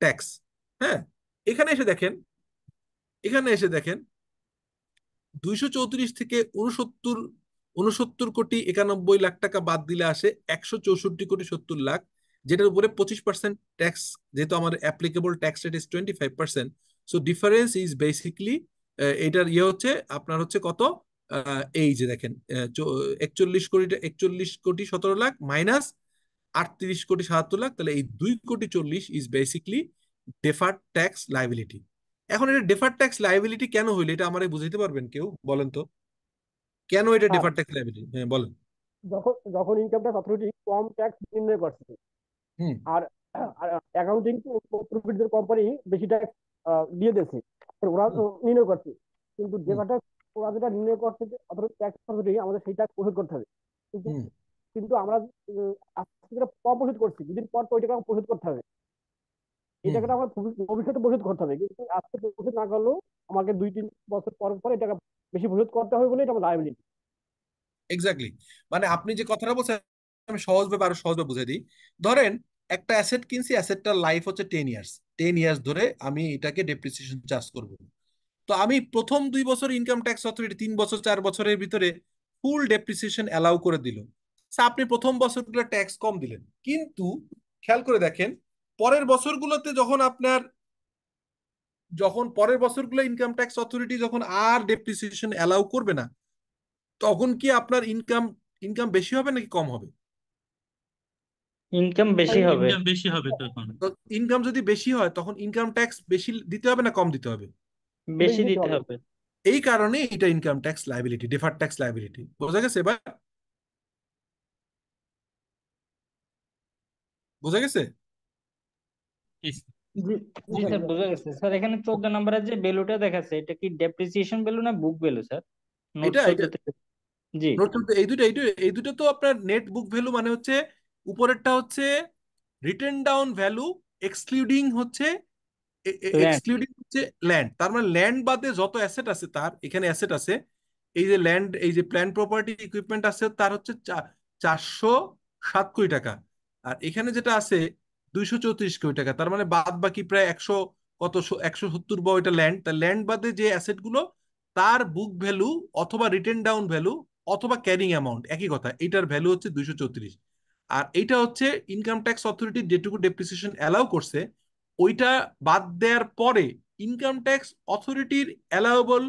ট্যাক্স। হ্যাঁ, এখানে এসে দেখেন, এখানে এসে দেখেন 234 থেকে 69,91,91,91 টাকা বাদ দিলে আসে 164,70,00,000, যেটার উপরে 25% ট্যাক্স, যেহেতু আমাদের applicable tax rate is 25%। So difference is basically, এটার ইয়ে হচ্ছে আপনার হচ্ছে কত, এই যে দেখেন 41,17,00,000 মাইনাস 38,77,00,000, তাহলে এই 2,40,00,000 is basically deferred tax liability. এখন এটা ডেফার্ড ট্যাক্স লাইবিলিটি কেন হইলো, এটা আমারে বুঝাইতে পারবেন কেউ? বলেন তো, কেন এটা স্যার ডেফার্ড ট্যাক্স লাইবিলিটি? হ্যাঁ বলেন। যখন যখন ইনকাম ট্যাক্স অথরিটি কম ট্যাক্স নির্ণয় করছে, হুম আর অ্যাকাউন্টিং প্রফিটদের কোম্পানি বেশি ট্যাক্স দিয়ে দিয়েছে, ওরা হুম নির্ণয় করছে। কিন্তু হুম যেটা ওরা যেটা নির্ণয় করছে যে অথরিটি ট্যাক্স অথরিটি আমাদের সেই ট্যাক্স পরিশোধ করতে হবে। কিন্তু হুম কিন্তু আমরা আজকে যেটা কম পরিশোধ করছি, দুদিন পর তো ওই টাকা পরিশোধ করতে হবে। এই হুম টাকাটা আমার ভবিষ্যতে পরিশোধ করতে হবে, কিন্তু আজকে পরিশোধ না করলেও আমাকে 2-3 বছর পর পর এই টাকা বেশি পরিশোধ করতে হবে বলে এটা আমার লায়াবিলিটি। এক্স্যাক্টলি। মানে আপনি যে কথাটা বলছেন আমি সহজভাবে আরো সহজভাবে বুঝাই দিই। ধরেন একটা অ্যাসেট কিনছি, অ্যাসেটটার লাইফ হচ্ছে 10 ইয়ার্স। 10 ইয়ার্স ধরে আমি এটাকে ডেপ্রিসিয়েশন চার্জ করব। তো আমি প্রথম 2 বছর ইনকাম ট্যাক্স অথরিটি 3 বছর 4 বছরের ভিতরে ফুল ডেপ্রিসিয়েশন অ্যালাউ করে দিল। So, আপনি প্রথম বছরগুলো ট্যাক্স কম দিলেন, কিন্তু খেয়াল করে দেখেন পরের বছরগুলোতে যখন পরের বছরগুলো ইনকাম ট্যাক্স অথরিটি যখন আর ডেপ্রিসিয়েশন অ্যালাউ করবে না, তখন কি আপনার ইনকাম ইনকাম বেশি হবে নাকি কম হবে? ইনকাম বেশি হবে। ইনকাম বেশি হবে তখন। তো ইনকাম যদি বেশি হয় তখন ইনকাম ট্যাক্স বেশি দিতে হবে না কম দিতে হবে? বেশি বেশি দিতে দিতে হবে। হবে। এই কারণে এটা income tax liability, deferred tax liability. বোঝা গেছে এবার? বোঝা গেছে? জি জি বুঝা স্যার, গেছে। বোঝা গেছে স্যার। এখানে 14 নম্বরের যে ভ্যালুটা দেখাচ্ছে, এটা কি ডেপ্রিসিয়েশন ভ্যালু না বুক ভ্যালু স্যার? নোট এটা 14 এটা তে। জি। নোট করতে এই দুটো তো আপনার নেট বুক ভ্যালু, মানে হচ্ছে উপরেরটা হচ্ছে রিটেন ডাউন ভ্যালু এক্সক্লুডিং হচ্ছে ল্যান্ড। এক্সক্লুডিং হচ্ছে ল্যান্ড। তার মানে ল্যান্ড বাদে যত অ্যাসেট আছে, তার এখানে অ্যাসেট আছে, এই যে ল্যান্ড, এই যে প্ল্যান প্রপার্টি ইকুইপমেন্ট আছে, তার হচ্ছে 407 কোটি টাকা। আর এখানে যেটা আছে 234 কোটি টাকা। তার মানে বাদ বাকি প্রায় 170 বা ওইটা ল্যান্ড। তার ল্যান্ড বাদে যে অ্যাসেট গুলো, তার বুক ভ্যালু অথবা রিটেন ডাউন ভ্যালু অথবা ক্যারিং অ্যামাউন্ট, একই কথা, এটার ভ্যালু হচ্ছে 234। আর এইটা হচ্ছে ইনকাম ট্যাক্স অথরিটি যেটুকু ডেপ্রিসিয়েশন অ্যালাউ করছে, ওইটা বাদ দেওয়ার পরে ইনকাম ট্যাক্স অথরিটির অ্যালাউবল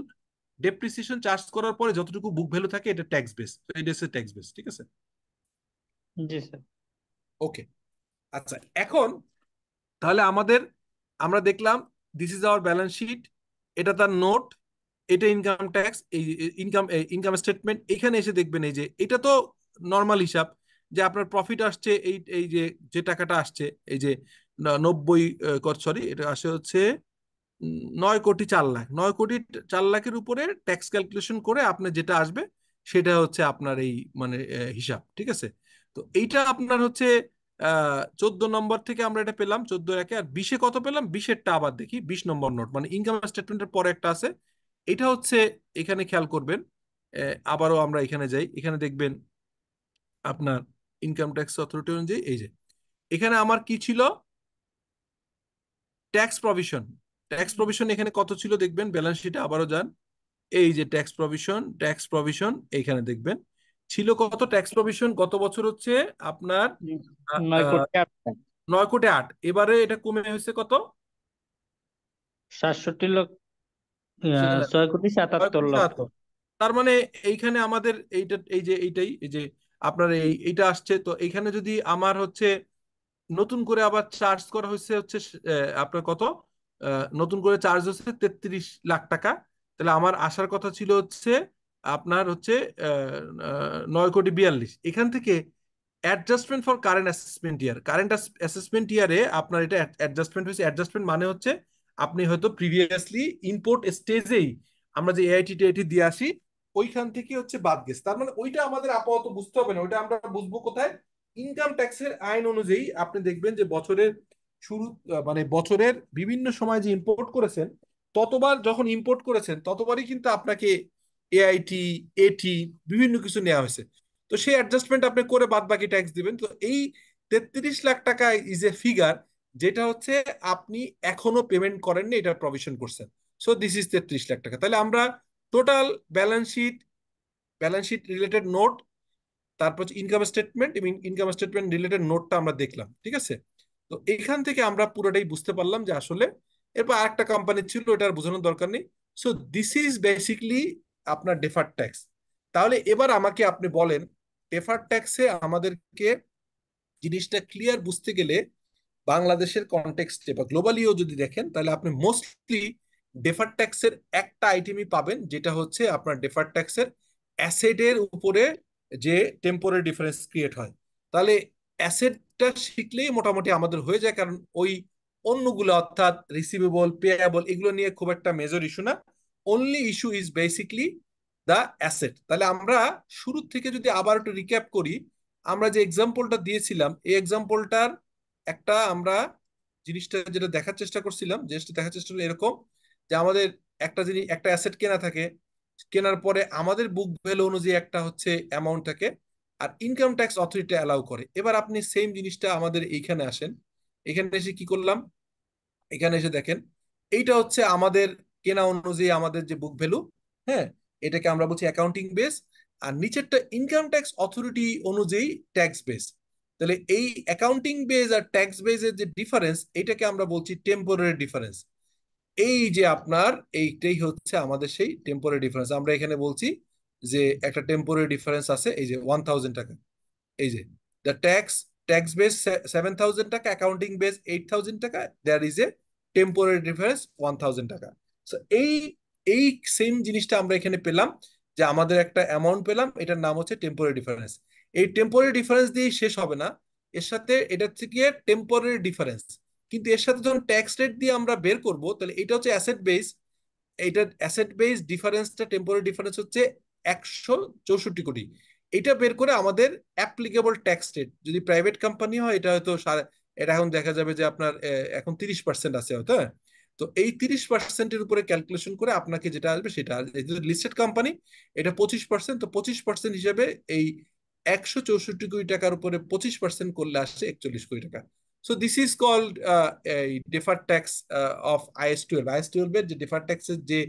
ডেপ্রিসিয়েশন চার্জ করার পরে যতটুকু বুক ভ্যালু থাকে এটা ট্যাক্স বেস। এটা হচ্ছে ট্যাক্স বেস, ঠিক আছে? জি স্যার। ওকে, আচ্ছা। এখন তাহলে আমরা দেখলাম this is our balance sheet, এটা তার নোট, এটা ইনকাম ট্যাক্স, এই ইনকাম স্টেটমেন্ট। এখানে এসে দেখবেন এই যে এটা তো নর্মাল হিসাব, যে আপনার প্রফিট আসছে এই এই যে যে টাকাটা আসছে, এই যে 90, সরি, এটা আসে হচ্ছে 9,04,00,000। 9,04,00,000-এর উপরে ট্যাক্স ক্যালকুলেশন করে আপনার যেটা আসবে সেটা হচ্ছে আপনার এই মানে হিসাব, ঠিক আছে? তো এইটা আপনার হচ্ছে 14 নম্বর থেকে আমরা এটা পেলাম, 14 আর 20 কত পেলাম, 20-এরটা আবার দেখি। 20 নম্বর নোট মানে ইনকাম স্টেটমেন্টের পরে একটা আছে, এটা হচ্ছে, এখানে খেয়াল করবেন, আবারও আমরা এখানে যাই, এখানে দেখবেন আপনার ইনকাম ট্যাক্স অথরিটি অনুযায়ী এই যে এখানে আমার কি ছিল, ট্যাক্স প্রভিশন। ট্যাক্স প্রভিশন এখানে কত ছিল দেখবেন, ব্যালেন্স শিটে আবারও যান, এই যে ট্যাক্স প্রভিশন এইখানে দেখবেন ছিল কত। ট্যাক্স প্রভিশন গত বছর হচ্ছে আপনার 9 কোটি 8 লাখ। 9,08,00,000। এবারে এটা কমে হয়েছে কত, 67 লক্ষ, সেখানে 6 কোটি 77 লক্ষ। 9,77,00,000। তার মানে এইখানে আমাদের এইটা, এই যে এইটাই, এই যে আপনার এইটা আসছে। তো এইখানে যদি আমার হচ্ছে নতুন করে আবার চার্জ করা হয়েছে হচ্ছে আপনার কত, নতুন করে চার্জ হচ্ছে 33 লাখ টাকা। তাহলে আমার আসার কথা ছিল হচ্ছে আপনার হচ্ছে 9,42,00,000। এখান থেকে adjustment for current assessment year, current assessment ইয়ারে আপনার এটা অ্যাডজাস্টমেন্ট হয়েছে। অ্যাডজাস্টমেন্ট মানে হচ্ছে আপনি হয়তো প্রিভিয়াসলি ইম্পোর্ট স্টেজেই আমরা যে এআইটি টিআইটি দিয়ে আসি ওইখান থেকে হচ্ছে বাদ গেছে। তার মানে ওইটা আমাদের আপাতত বুঝতে হবে না, ওইটা আমরা বুঝবো কোথায়, ইনকাম ট্যাক্সের আইন অনুযায়ী। আপনি দেখবেন যে বছরের শুরু, মানে বছরের বিভিন্ন সময় যে ইম্পোর্ট করেছেন, ততবার যখন ইম্পোর্ট করেছেন ততবারই কিন্তু আপনাকে এআইটি, এটি বিভিন্ন কিছু নেওয়া হয়েছে। তো সেই অ্যাডজাস্টমেন্ট আপনি করে বাদ বাকি ট্যাক্স দিবেন। তো এই 33 লাখ টাকা ইজ এ ফিগার, যেটা হচ্ছে আপনি এখনো পেমেন্ট করেননি, এটা প্রভিশন করছেন। সো দিস ইজ 33 লাখ টাকা। তাহলে আমরা total balance sheet related note, তারপর ইনকাম স্টেটমেন্ট এবং ইনকাম স্টেটমেন্ট রিলেটেড নোটটা আমরা দেখলাম, ঠিক আছে? তো এখান থেকে আমরা পুরোটাই বুঝতে পারলাম যে আসলে এরপর আরেকটা কোম্পানি ছিল, এটা আর বোঝানোর দরকার নেই। সো দিস ইজ বেসিকলি আপনার ডেফার্ড ট্যাক্স। তাহলে এবার আমাকে আপনি বলেন, ডেফার্ড ট্যাক্সে আমাদেরকে জিনিসটা ক্লিয়ার বুঝতে গেলে বাংলাদেশের কনটেক্সটে বা গ্লোবালিও যদি দেখেন, তাহলে আপনি মোস্টলি ডেফার্ড ট্যাক্সের একটা আইটেমই পাবেন, যেটা হচ্ছে আপনার ডেফার্ড ট্যাক্সের অ্যাসেটের উপরে যে টেম্পোরারি ডিফারেন্স ক্রিয়েট হয়। তাহলে অ্যাসেটটা শিখলেই মোটামুটি আমাদের হয়ে যায়, কারণ ওই অন্যগুলো অর্থাৎ রিসিভেবল, পেয়েবল এগুলো নিয়ে খুব একটা মেজর ইস্যু না। Only issue is basically the asset. তাহলে আমরা শুরু থেকে যদি আবার একটু রিক্যাপ করি, আমরা যে এক্সাম্পলটা দিয়েছিলাম এই এক্সাম্পলটার একটা আমরা জিনিসটা যেটা দেখার চেষ্টা করছিলাম, জিনিসটা দেখার চেষ্টা করলে এরকম যে আমাদের একটা জিনিস, একটা অ্যাসেট কেনা থাকে, কেনার পরে আমাদের বুক ভ্যালু অনুযায়ী একটা হচ্ছে অ্যামাউন্ট থাকে, আর ইনকাম ট্যাক্স অথরিটি অ্যালাউ করে। এবার আপনি সেম জিনিসটা আমাদের এইখানে আসেন, এখানে এসে কি করলাম, এখানে এসে দেখেন এইটা হচ্ছে আমাদের কেনা অনুযায়ী আমাদের যে বুক ভ্যালু, হ্যাঁ, এটাকে আমরা বলছি অ্যাকাউন্টিং বেস, আর নিচেরটা ইনকাম ট্যাক্স অথরিটি অনুযায়ী ট্যাক্স বেস। তাহলে এই অ্যাকাউন্টিং বেস আর ট্যাক্স বেসের যে ডিফারেন্স, এটাকে আমরা বলছি টেম্পোরারি ডিফারেন্স। এই যে আপনার এইটাই হচ্ছে আমাদের সেই টেম্পোরারি ডিফারেন্স। আমরা এখানে বলছি যে একটা টেম্পোরারি ডিফারেন্স আছে, এই যে 1000 টাকা, এই যে দ্য ট্যাক্স বেস 7000 টাকা, অ্যাকাউন্টিং বেস 8000 টাকা, there is a temporary difference 1000 টাকা। সো এই এই সেম জিনিসটা আমরা এখানে পেলাম, যে আমাদের একটা অ্যামাউন্ট পেলাম, এটার নাম হচ্ছে টেম্পোরারি ডিফারেন্স। এই টেম্পোরারি ডিফারেন্স দিয়ে শেষ হবে না, এর সাথে এটা হচ্ছে গিয়ে টেম্পোরারি ডিফারেন্স, কিন্তু এর সাথে যখন ট্যাক্স রেট দিয়ে আমরা বের করব, তাহলে এটা হচ্ছে অ্যাসেট বেস। এইটা অ্যাসেট বেস ডিফারেন্সটা, টেম্পোরারি ডিফারেন্স হচ্ছে 164 কোটি। এটা বের করে আমাদের অ্যাপ্লিকেবল ট্যাক্স রেট, যদি প্রাইভেট কোম্পানি হয় এটা হয়তো এটা এখন দেখা যাবে যে আপনার এখন 30% আছে হয়তো, হ্যাঁ। তো এই 30%-এর উপরে ক্যালকুলেশন করে আপনাকে যেটা আসবে সেটা, লিস্টেড কোম্পানি এটা 25%, তো 25% হিসেবে এই 164 কোটি টাকার উপরে 25% করলে আসছে 41 কোটি টাকা। So this is called deferred tax of IS-12। IS-12 এর যে ডিফার্ড ট্যাক্সের যে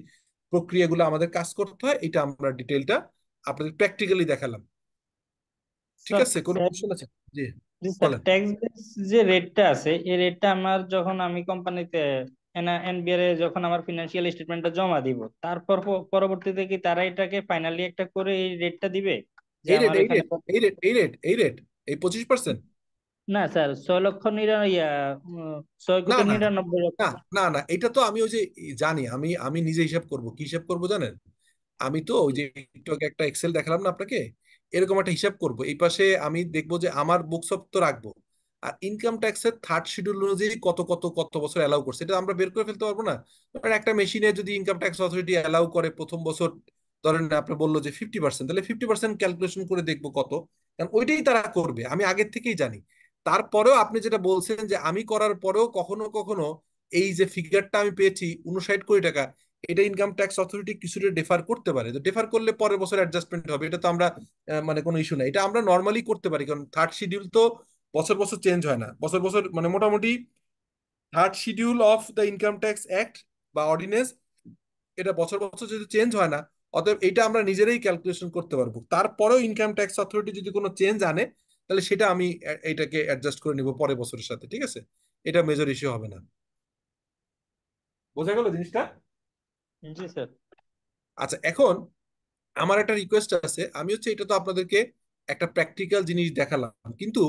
প্রক্রিয়াগুলো আমাদের কাজ করতে হয়, এটা আমরা ডিটেলটা আপনাদের প্র্যাকটিক্যালি দেখালাম। ঠিক আছে, কোনো কোশ্চেন আছে? জি স্যার, বলেন। ট্যাক্স বেস যে রেটটা আছে এই রেটটা আমার যখন আমি কোম্পানিতে এনবিআর এ যখন আমার ফিনান্সিয়াল স্টেটমেন্টটা জমা দিব, তারপর পরবর্তীতে কি তারা এটাকে ফাইনালি একটা করে এই রেটটা দিবে যে এই রেট আমার এই এখানে রেট এই রেট এই রেট এই রেট এই 25%? না স্যার, 6 না কোটি না 99 লক্ষ। না না না, এটা তো আমি ওই যে জানি, আমি আমি নিজে হিসাব করব, কি হিসাব করব জানেন? আমি তো ওই যে একটু আগে একটা এক্সেল দেখালাম না আপনাকে, এরকম একটা হিসাব করব। এই পাশে আমি দেখবো যে আমার বুকস অফ তো রাখবো, আর ইনকাম ট্যাক্সের থার্ড শিডিউল অনুযায়ী কত কত কত বছর অ্যালাউ করছে এটা আমরা বের করে ফেলতে পারবো না? ধরেন একটা মেশিনে যদি ইনকাম ট্যাক্স অথরিটি অ্যালাউ করে প্রথম বছর, ধরেন আপনি বললো যে 50%, তাহলে 50% ক্যালকুলেশন করে দেখবো কত, কারণ ওইটাই তারা করবে, আমি আগের থেকেই জানি। তারপরেও আপনি যেটা বলছেন যে আমি করার পরেও কখনো কখনো এই যে ফিগারটা আমি পেয়েছি 59 কোটি টাকা, এটা ইনকাম ট্যাক্স অথরিটি কিছুটা ডেফার করতে পারে। তো ডেফার করলে পরের বছর অ্যাডজাস্টমেন্ট হবে, এটা তো আমরা মানে কোনো ইস্যু না, এটা আমরা নর্মালি করতে পারি, কারণ থার্ড শিডিউল তো বছর বছর চেঞ্জ হয় না, বছর বছর মানে মোটামুটি third schedule of the income tax act বা অর্ডিন্যান্স, এটা বছর বছর যদি চেঞ্জ হয় না, অতএব এটা আমরা নিজেরাই ক্যালকুলেশন করতে পারবো। তারপরেও ইনকাম ট্যাক্স অথরিটি যদি কোনো চেঞ্জ আনে, তাহলে সেটা আমি এটাকে অ্যাডজাস্ট করে নিব পরের বছরের সাথে, ঠিক আছে? এটা মেজর ইস্যু হবে না। বোঝা গেল জিনিসটা? জি স্যার। আচ্ছা, এখন আমার একটা রিকোয়েস্ট আছে, আমি হচ্ছে এটা তো আপনাদেরকে একটা প্র্যাকটিক্যাল জিনিস দেখালাম, কিন্তু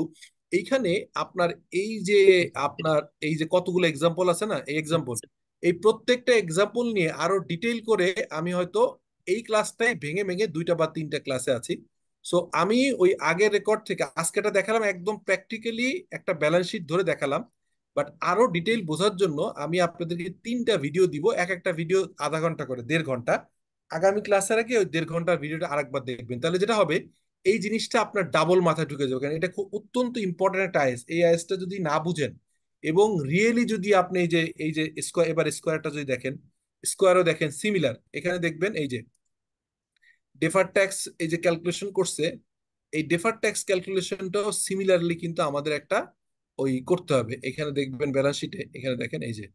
এইখানে আপনার এই যে আপনার এই যে কতগুলো এক্সাম্পল আছে না, এই এক্সাম্পল, এই প্রত্যেকটা এক্সাম্পল নিয়ে আরো ডিটেইল করে আমি হয়তো এই ক্লাসটাই ভেঙে ভেঙে 2টা বা 3টা ক্লাসে আছি। সো আমি ওই আগের রেকর্ড থেকে আজকেটা দেখালাম, একদম প্র্যাকটিক্যালি একটা ব্যালেন্স শিট ধরে দেখালাম, বাট আরো ডিটেইল বোঝার জন্য আমি আপনাদেরকে 3টা ভিডিও দিব, এক একটা ভিডিও আধা ঘন্টা করে, 1.5 ঘন্টা। আগামী ক্লাসের আগে ওই 1.5 ঘন্টার ভিডিওটা আরেকবার দেখবেন, তাহলে যেটা হবে এই জিনিসটা আপনার ডাবল মাথায় ঢুকে যাবে, কারণ এটা খুব অত্যন্ত ইম্পর্টেন্ট একটা আইএস। এই আইএসটা যদি না বুঝেন এবং রিয়েলি যদি আপনি এই যে স্কোয়ার, এবার স্কোয়ারটা যদি দেখেন, স্কোয়ারও দেখেন সিমিলার, এখানে দেখবেন এই যে ডেফার ট্যাক্স এই যে ক্যালকুলেশন করছে, এই ডেফার ট্যাক্স ক্যালকুলেশনটাও সিমিলারলি কিন্তু আমাদের একটা ওই করতে হবে। এখানে দেখবেন ব্যালেন্স শিটে, এখানে দেখেন এই যে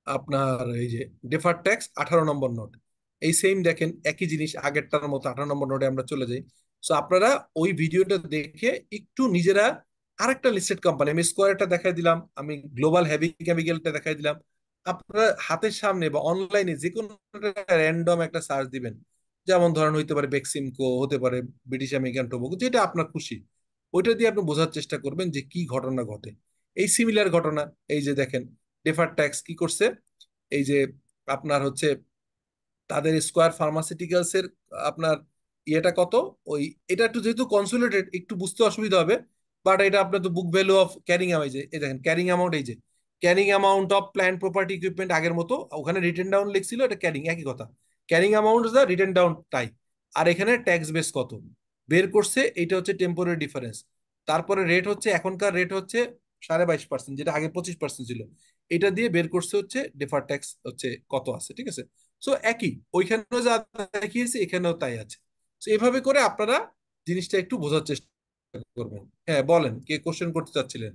আপনার এই যে ডেফার্ড ট্যাক্স 18 নম্বর নোট, এই সেম দেখেন একই জিনিস আগেরটার মতো 18 নম্বর নোটে আমরা চলে যাই। সো আপনারা ওই ভিডিওটা দেখে একটু নিজেরা আরেকটা লিস্টেড কোম্পানি, আমি স্কোয়ারটা দেখাই দিলাম, আমি গ্লোবাল হেভি কেমিক্যালটা দেখাই দিলাম, আপনারা হাতের সামনে বা অনলাইনে যে কোনো র্যান্ডম একটা সার্চ দিবেন, যেমন ধরেন হইতে পারে বেক্সিমকো, হতে পারে ব্রিটিশ আমেরিকান টোবাকো, যেটা আপনার খুশি, ওইটা দিয়ে আপনি বোঝার চেষ্টা করবেন যে কি ঘটনা ঘটে। এই সিমিলার ঘটনা, এই যে দেখেন ডেফার্ড ট্যাক্স কি করছে, এই যে আপনার হচ্ছে তাদের স্কোয়ার ফার্মাসিউটিক্যালস এর আপনার ইয়েটা কত, ওই এটা একটু যেহেতু কনসোলিডেটেড একটু বুঝতে অসুবিধা হবে, বাট এটা আপনার তো book value of carrying amount, এই দেখেন ক্যারিং অ্যামাউন্ট, এই যে carrying amount of plant property equipment আগের মতো, ওখানে রিটেন ডাউন লিখছিল, এটা ক্যারিং, একই কথা, ক্যারিং অ্যামাউন্ট দা রিটেন ডাউন তাই। আর এখানে ট্যাক্স বেস কত বের করছে, এটা হচ্ছে টেম্পোরারি ডিফারেন্স। তারপরে রেট হচ্ছে, এখনকার রেট হচ্ছে 22.5%, যেটা আগে 25% ছিল, এটা দিয়ে বের করছে হচ্ছে ডেফার ট্যাক্স হচ্ছে কত আছে, ঠিক আছে। সো একই, ওইখানেও যা দেখিয়েছে এখানেও তাই আছে। তো এভাবে করে আপনারা জিনিসটা একটু বোঝার চেষ্টা করবেন। হ্যাঁ বলেন, কে কোশ্চেন করতে চাচ্ছিলেন?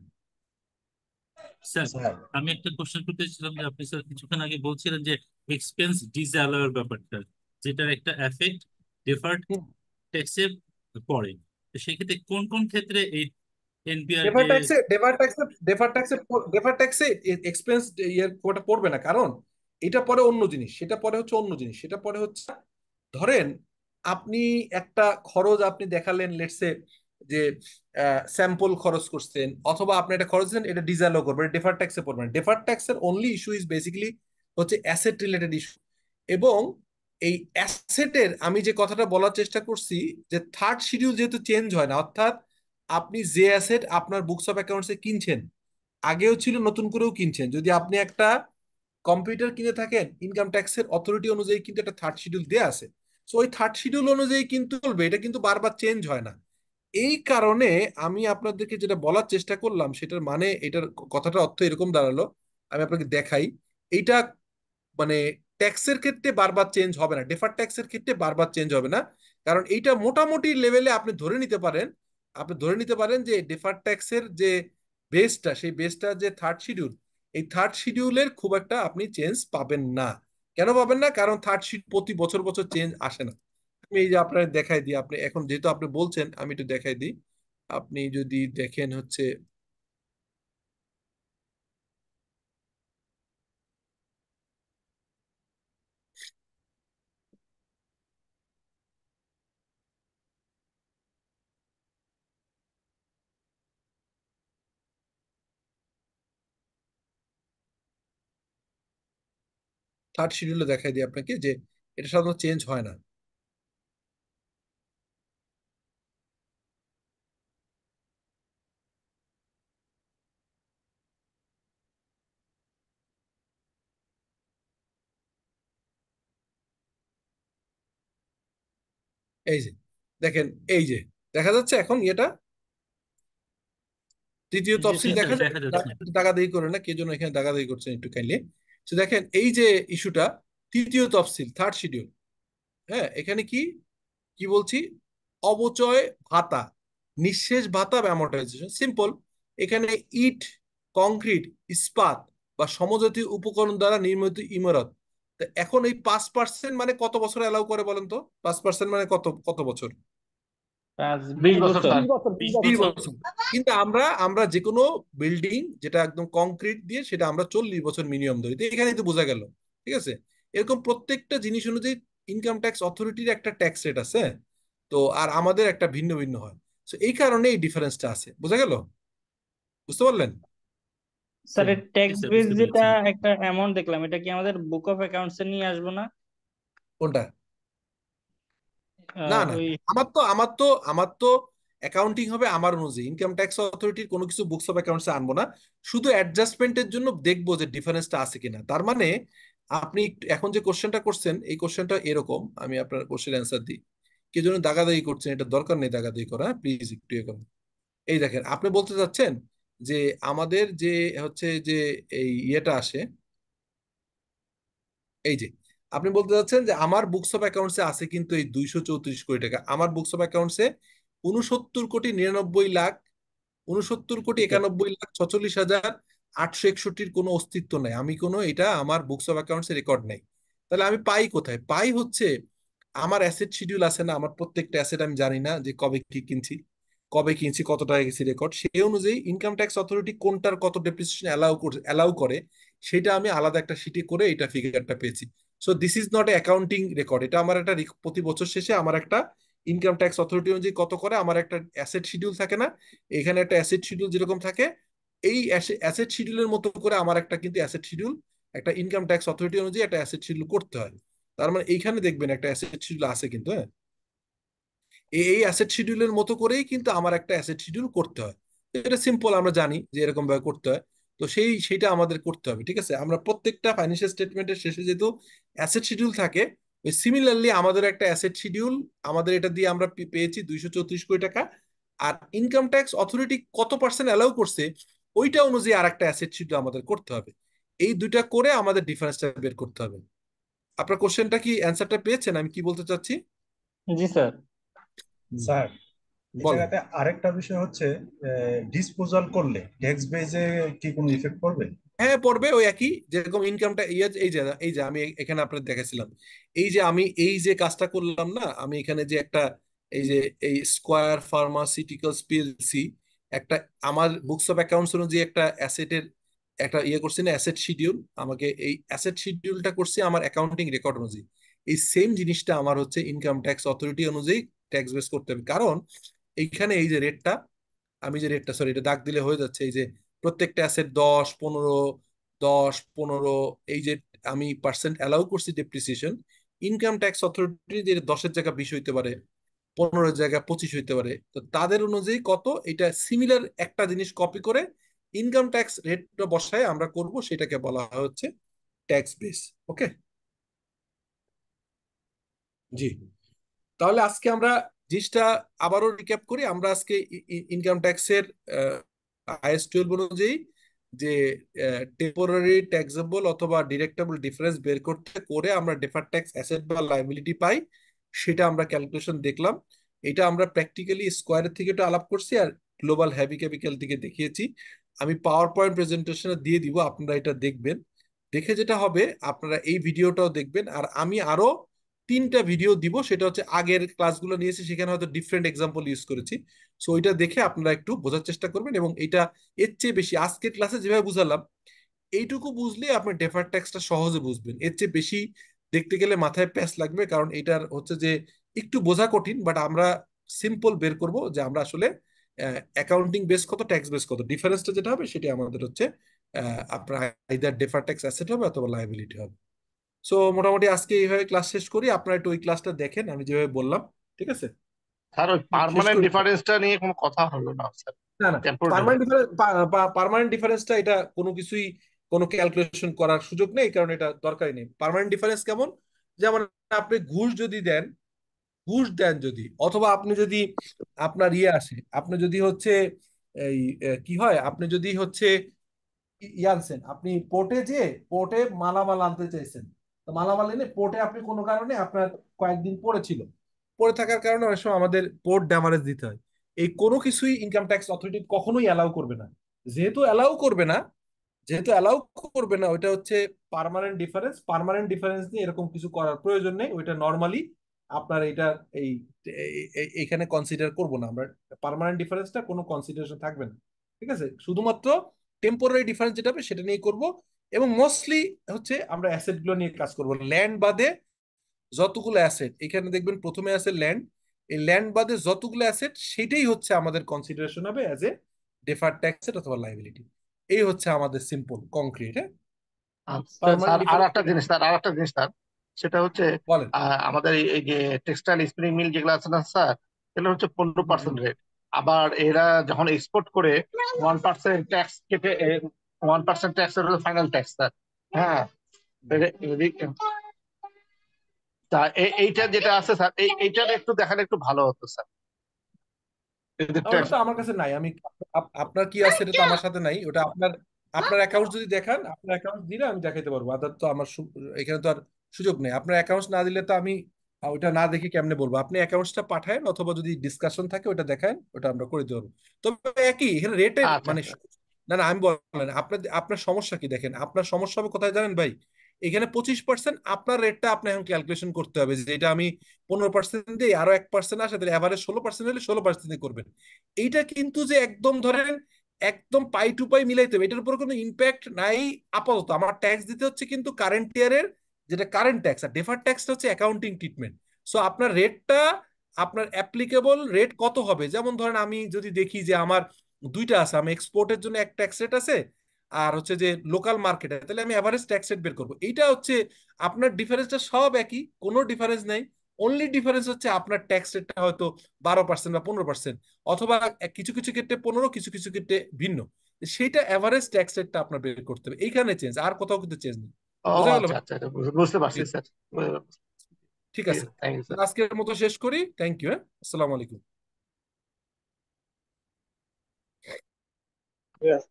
স্যার, স্যার আমি একটা কোশ্চেন করতে চাইছিলাম যে আপনি স্যার কিছুক্ষণ আগে বলছিলেন যে এক্সপেন্স ডিসঅ্যালাউর ব্যাপারটা, যেটার একটা এফেক্ট ডেফার্ড ট্যাক্সে পড়ে, তো সেক্ষেত্রে কোন কোন ক্ষেত্রে এই এনপিআর ডেফার যে ট্যাক্সে ডেফার ট্যাক্সে এক্সপেন্স ইয়ে কোটা পড়বে না, কারণ এটা পরে অন্য জিনিস, সেটা পরে হচ্ছে অন্য জিনিস, সেটা পরে হচ্ছে, ধরেন আপনি একটা খরচ আপনি দেখালেন, লেটসে যে স্যাম্পল খরচ করছেন, অথবা আপনি একটা খরচ দেন, এটা ডিসঅ্যালাউ করবেন, ডেফার ট্যাক্সে পড়বেন। ডেফার ট্যাক্সের অনলি ইস্যু ইজ বেসিক্যালি হচ্ছে অ্যাসেট রিলেটেড ইস্যু। এবং এই অ্যাসেটের আমি যে কথাটা বলার চেষ্টা করছি, যে থার্ড শিডিউল যেহেতু চেঞ্জ হয় না, অর্থাৎ আপনি যে অ্যাসেট আপনার বুকস অফ অ্যাকাউন্টসে কিনছেন, আগেও ছিল নতুন করেও কিনছেন, যদি আপনি একটা কম্পিউটার কিনে থাকেন, ইনকাম ট্যাক্সের অথরিটি অনুযায়ী কিন্তু একটা থার্ড শিডিউল দেয়া আছে। সো ওই থার্ড শিডিউল অনুযায়ী কিন্তু চলবে, এটা কিন্তু বারবার চেঞ্জ হয় না। এই কারণে আমি আপনাদেরকে যেটা বলার চেষ্টা করলাম, সেটার মানে এটার কথাটা অর্থ এরকম দাঁড়ালো, আমি আপনাকে দেখাই। এইটা মানে ট্যাক্সের ক্ষেত্রে বারবার চেঞ্জ হবে না, ডেফার ট্যাক্সের ক্ষেত্রে বারবার চেঞ্জ হবে না, কারণ এইটা মোটামুটি লেভেলে আপনি ধরে নিতে পারেন, যে ডেফার ট্যাক্সের যে বেসটা, সেই বেসটা যে থার্ড শিডিউল, এই থার্ড শিডিউলের খুব একটা আপনি চেঞ্জ পাবেন না। কেন পাবেন না? কারণ থার্ড শিডিউল প্রতি বছর বছর চেঞ্জ আসে না। আমি এই যে আপনার দেখাই দিই, আপনি এখন যেহেতু আপনি বলছেন আমি একটু দেখাই দিই। আপনি যদি দেখেন হচ্ছে, থার্ড শিডিউলে দেখাই দিই আপনাকে যে এটা সাধারণত চেঞ্জ হয় না। এই যে দেখেন, এই যে দেখা যাচ্ছে এখন এটা তৃতীয় জি তফসিল জি স্যার, দেখা যায়। দেখা যাচ্ছে। দাগাদাগি করে না, কে জন্য এখানে দাগাদাগি করছেন একটু কাইন্ডলি। তো দেখেন এই যে ইস্যুটা, তৃতীয় তফসিল থার্ড শিডিউল, হ্যাঁ এখানে কি কি বলছি, অবচয় ভাতা, নিঃশেষ ভাতা বা অ্যামর্টাইজেশন, সিম্পল। এখানে ইট, কংক্রিট, ইস্পাত বা সমজাতীয় উপকরণ দ্বারা নির্মিত ইমারত। তো এখন এই 5% মানে কত বছর অ্যালাউ করে বলেন তো? 5% মানে কত কত বছর? 20 20 বছর বছর। স্যার। 20 বছর, 20 20 বছর। 20 বছর। বছর। কিন্তু আমরা আমরা যে কোনো বিল্ডিং যেটা একদম কংক্রিট দিয়ে, সেটা আমরা 40 বছর মিনিমাম ধরি, তো এখানেই তো বোঝা গেল। ঠিক আছে, এরকম প্রত্যেকটা জিনিস অনুযায়ী ইনকাম ট্যাক্স অথরিটির একটা ট্যাক্স রেট আছে, তো আর আমাদের একটা ভিন্ন ভিন্ন হয়। তো এই কারণে এই ডিফারেন্সটা আছে, বোঝা গেল? বুঝতে পারলেন? স্যার জি ট্যাক্স স্যার, বেস বুঝতে যেটা পেরেছি। একটা অ্যামাউন্ট দেখলাম, এটা কি আমাদের বুক অফ অ্যাকাউন্টস এ নিয়ে আসবো না? কোনটা? না না, ওই আমার তো অ্যাকাউন্টিং হবে আমার অনুযায়ী, ইনকাম ট্যাক্স অথরিটির কোনো কিছু বুকস অফ অ্যাকাউন্টসে আনবো না, শুধু অ্যাডজাস্টমেন্টের জন্য দেখবো যে ডিফারেন্সটা আছে কিনা। তার মানে আপনি এখন যে কোশ্চেনটা করছেন, এই কোশ্চেনটা এরকম, আমি আপনার কোশ্চেন অ্যান্সার দিই। কে জন্য দাগাদাগি করছেন, এটা দরকার নেই দাগাদাগি করা, প্লিজ একটু এ করুন। এই দেখেন, আপনি বলতে চাচ্ছেন যে আমাদের যে হচ্ছে যে এই ইয়েটা আসে, এই যে আপনি বলতে চাচ্ছেন যে আমার বুকস অফ অ্যাকাউন্টসে আছে কিন্তু এই 234 কোটি টাকা, আমার বুকস অফ অ্যাকাউন্টসে 69 কোটি 99 লাখ, 69 কোটি 91 লাখ 46,861 কোনো অস্তিত্ব নাই, আমি কোনো এটা আমার বুকস অফ অ্যাকাউন্টসে রেকর্ড নাই। তাহলে আমি পাই কোথায়? পাই হচ্ছে আমার অ্যাসেট শিডিউল আছে না, আমার প্রত্যেকটা অ্যাসেট আমি জানি না যে কবে কি কিনছি, কবে কিনছি, কত টাকা গেছি রেকর্ড, সেই অনুযায়ী ইনকাম ট্যাক্স অথরিটি কোনটার কত ডেপ্রিসিয়েশন অ্যালাউ করে, সেটা আমি আলাদা একটা শিটে করে এটা ফিগারটা পেয়েছি। So this is not a accounting record, এটা আমার একটা প্রতি বছর শেষে আমার একটা ইনকাম ট্যাক্স অথরিটি অনুযায়ী কত করে আমার একটা অ্যাসেট শিডিউল থাকে না, এখানে একটা অ্যাসেট শিডিউল যেরকম থাকে, এই অ্যাসেট শিডিউলের মতো করে আমার একটা কিন্তু অ্যাসেট শিডিউল একটা ইনকাম ট্যাক্স অথরিটি অনুযায়ী একটা অ্যাসেট শিডিউল করতে হয়। তার মানে এইখানে দেখবেন একটা অ্যাসেট শিডিউল আছে কিন্তু, হ্যাঁ। এই অ্যাসেট শিডিউলের মতো করেই কিন্তু আমার একটা অ্যাসেট শিডিউল করতে হয়। এটা সিম্পল, আমরা জানি যে এরকম ভাবে করতে হয়। তো সেইটা আমাদের করতে হবে, ঠিক আছে। আমরা প্রত্যেকটা ফাইন্যান্সিয়াল স্টেটমেন্টের শেষে যেহেতু অ্যাসেট শিডিউল থাকে, ওই সিমিলারলি আমাদের একটা অ্যাসেট শিডিউল, আমাদের এটা দিয়ে আমরা পেয়েছি 234 কোটি টাকা। আর ইনকাম ট্যাক্স অথরিটি কত পার্সেন্ট অ্যালাউ করছে ওইটা অনুযায়ী আর একটা অ্যাসেট শিডিউল আমাদের করতে হবে। এই দুইটা করে আমাদের ডিফারেন্সটা বের করতে হবে। আপনার কোশ্চেনটা কি, অ্যান্সারটা পেয়েছেন আমি কি বলতে চাচ্ছি? জি স্যার। স্যার, এই বলেন। জায়গাতে আরেকটা বিষয় হচ্ছে, ডিসপোজাল করলে ট্যাক্স বেজে কি কোনো ইফেক্ট পড়বে? হ্যাঁ পড়বে, ওই একই যেরকম ইনকামটা। এই যে আমি এখানে আপনার দেখাছিলাম, এই যে আমি এই যে কাজটা করলাম না, আমি এখানে যে একটা এই যে এই স্কয়ার ফার্মাসিউটিক্যালস পিএলসি একটা আমার বুকস অফ অ্যাকাউন্টস অনুযায়ী একটা অ্যাসেটের একটা করছি না, অ্যাসেট শিডিউল। আমাকে এই অ্যাসেট শিডিউলটা করছি আমার অ্যাকাউন্টিং রেকর্ড অনুযায়ী। এই সেম জিনিসটা আমার হচ্ছে ইনকাম ট্যাক্স অথরিটি অনুযায়ী ট্যাক্স বেস করতে হবে। কারণ এইখানে এই যে রেটটা, আমি যে রেটটা, সরি এটা দাগ দিলে হয়ে যাচ্ছে, এই যে প্রত্যেকটা অ্যাসেট 10, 15, 10, 15, এই যে আমি পার্সেন্ট অ্যালাউ করছি ডেপ্রিসিয়েশন, ইনকাম ট্যাক্স অথরিটি যে 10-এর জায়গা 20 হইতে পারে, 15-এর জায়গা 25 হইতে পারে। তো তাদের অনুযায়ী কত, এটা সিমিলার একটা জিনিস কপি করে ইনকাম ট্যাক্স রেটটা বসায় আমরা করব, সেটাকে বলা হচ্ছে ট্যাক্স বেস। ওকে, জি। তাহলে আজকে আমরা জিনিসটা আবারও রিক্যাপ করি। আমরা আজকে ইনকাম ট্যাক্সের আইএস 12 অনুযায়ী যে টেম্পোরারি ট্যাক্সেবল অথবা ডিডাক্টেবল ডিফারেন্স বের করতে করে আমরা ডেফার্ড ট্যাক্স অ্যাসেট বা লাইবিলিটি পাই, সেটা আমরা ক্যালকুলেশন দেখলাম। এটা আমরা প্র্যাকটিক্যালি স্কোয়ারের থেকে একটু আলাপ করছি আর গ্লোবাল হ্যাভি ক্যাপিটাল থেকে দেখিয়েছি। আমি পাওয়ার পয়েন্ট প্রেজেন্টেশনে দিয়ে দিব, আপনারা এটা দেখবেন। দেখে যেটা হবে, আপনারা এই ভিডিওটাও দেখবেন, আর আমি আরো 3টা ভিডিও দিব, সেটা হচ্ছে আগের ক্লাসগুলো নিয়েছি, সেখানে হয়তো ডিফারেন্ট এক্সাম্পল ইউজ করেছি। সো ওইটা দেখে আপনারা একটু বোঝার চেষ্টা করবেন, এবং এটা এর চেয়ে বেশি আজকের ক্লাসে যেভাবে বুঝালাম এইটুকু বুঝলে আপনি ডেফার্ড ট্যাক্সটা সহজে বুঝবেন। এর চেয়ে বেশি দেখতে গেলে মাথায় প্যাচ লাগবে, কারণ এটার হচ্ছে যে একটু বোঝা কঠিন, বাট আমরা সিম্পল বের করব যে আমরা আসলে অ্যাকাউন্টিং বেস কত, ট্যাক্স বেস কত, ডিফারেন্সটা যেটা হবে সেটা আমাদের হচ্ছে আপনার আইদার ডেফার্ড ট্যাক্স অ্যাসেট হবে অথবা লায়াবিলিটি হবে। সো মোটামুটি আজকে এইভাবে ক্লাস শেষ করি। আপনারা একটু ওই ক্লাসটা দেখেন আমি যেভাবে বললাম, ঠিক আছে। স্যার ওই শেষ পার্মানেন্ট করি। ডিফারেন্সটা নিয়ে কোনো কথা হলো না স্যার। না না, টেম্পোরারি পার্মানেন্ট ডিফারেন্সটা এটা কোনো কিছুই কোনো ক্যালকুলেশন করার সুযোগ নেই, কারণ এটা দরকারই নেই। পার্মানেন্ট ডিফারেন্স কেমন, যেমন আপনি ঘুষ যদি দেন, ঘুষ দেন যদি, অথবা আপনি যদি আপনার আসে, আপনি যদি হচ্ছে এই কি হয়, আপনি যদি হচ্ছে আনছেন, আপনি পোর্টে যে পোর্টে মালামাল আনতে চাইছেন, তো মালামাল এনে পোর্টে আপনি কোনো কারণে আপনার কয়েকদিন পড়েছিল, পড়ে থাকার কারণে অনেক সময় আমাদের পোর্ট ড্যামারেজ দিতে হয়। এই কোনো কিছুই ইনকাম ট্যাক্স অথরিটি কখনোই অ্যালাউ করবে না। যেহেতু অ্যালাউ করবে না, যেহেতু অ্যালাউ করবে না, ওইটা হচ্ছে পার্মানেন্ট ডিফারেন্স। পার্মানেন্ট ডিফারেন্স দিয়ে এরকম কিছু করার প্রয়োজন নেই, ওইটা নর্মালি আপনার এটা এই এখানে কনসিডার করব না আমরা। পার্মানেন্ট ডিফারেন্সটা কোনো কনসিডারেশন থাকবে না, ঠিক আছে। শুধুমাত্র টেম্পোরারি ডিফারেন্স যেটা হবে সেটা নিয়ে করব, এবং মোস্টলি হচ্ছে আমরা অ্যাসেট গুলো নিয়ে কাজ করব। ল্যান্ড বাদে যতগুলো অ্যাসেট, এখানে দেখবেন প্রথমে আছে ল্যান্ড, এই ল্যান্ড বাদে যতগুলো অ্যাসেট সেটাই হচ্ছে আমাদের কনসিডারেশন হবে অ্যাজ এ ডেফার্ড ট্যাক্স অথবা লাইবিলিটি। এই হচ্ছে আমাদের সিম্পল কংক্রিট। হ্যাঁ, স্যার পার্মানেন্ট আর ডিফারেন্স একটা জিনিস স্যার, আর একটা জিনিস স্যার, সেটা হচ্ছে বলেন। আমাদের এই যে টেক্সটাইল স্পিনিং মিল যেগুলো আছে না স্যার, এগুলো হচ্ছে 15% রেট। আবার এরা যখন এক্সপোর্ট করে 1% ট্যাক্স কেটে, 1% ট্যাক্স এর ফাইনাল ট্যাক্স স্যার। হ্যাঁ, তা এইটা যেটা আছে স্যার, এইটার একটু দেখালে একটু ভালো হতো স্যার। ওটা তো আমার কাছে নাই, আমি আপনার কি আছে এটা তো আমার সাথে নাই। ওটা আপনার আপনার অ্যাকাউন্ট যদি দেখান, আপনার অ্যাকাউন্ট দিলে আমি দেখাইতে পারবো। আদার তো আমার এখানে তো আর সুযোগ নেই। আপনার অ্যাকাউন্ট না দিলে তো আমি ওটা না দেখে কেমনে বলবো। আপনি অ্যাকাউন্টসটা পাঠায়েন, অথবা যদি ডিসকাশন থাকে ওটা দেখান, ওটা আমরা করে দিতে পারবো। তবে একই এখানে রেটের আচ্ছা মানে আচ্ছা। না না, আমি বলেন আপনার আপনার সমস্যা কি। দেখেন আপনার সমস্যা হবে কোথায় জানেন ভাই, এখানে 25% আপনার রেটটা আপনি এখন ক্যালকুলেশন করতে হবে, যে এটা আমি 15% দিই, আরো 1% আসে, তাহলে এভারেজ 16% হলে 16% করবেন। এইটা কিন্তু যে একদম ধরেন একদম পাই টু পাই মিলাইতে হবে, এটার উপর কোনো ইম্প্যাক্ট নাই আপাতত। আমার ট্যাক্স দিতে হচ্ছে কিন্তু কারেন্ট ইয়ারের যেটা কারেন্ট ট্যাক্স, আর ডেফার্ড ট্যাক্সটা হচ্ছে অ্যাকাউন্টিং ট্রিটমেন্ট। সো আপনার রেটটা, আপনার অ্যাপ্লিকেবল রেট কত হবে, যেমন ধরেন আমি যদি দেখি যে আমার দুইটা আছে, আমি এক্সপোর্টের জন্য এক ট্যাক্স রেট আছে, আর হচ্ছে যে লোকাল মার্কেটে, তাহলে আমি এভারেজ ট্যাক্স রেট বের করবো। এইটা হচ্ছে আপনার ডিফারেন্সটা সব একই, কোনো ডিফারেন্স নাই। অনলি ডিফারেন্স হচ্ছে আপনার ট্যাক্স রেটটা হয়তো 12% বা 15%, অথবা কিছু কিছু ক্ষেত্রে 15, কিছু কিছু ক্ষেত্রে ভিন্ন। সেইটা এভারেজ ট্যাক্স রেটটা আপনার বের করতে হবে, এইখানে চেঞ্জ, আর কোথাও কিন্তু চেঞ্জ নেই। ও বোঝা গেল আচ্ছা ভাই? আচ্ছা আচ্ছা, বুঝতে পারছি স্যার। ঠিক আছে, থ্যাংক ইউ স্যার। আজকের মতো শেষ করি। Thank you. হ্যাঁ, আসসালামু আলাইকুম। Yes.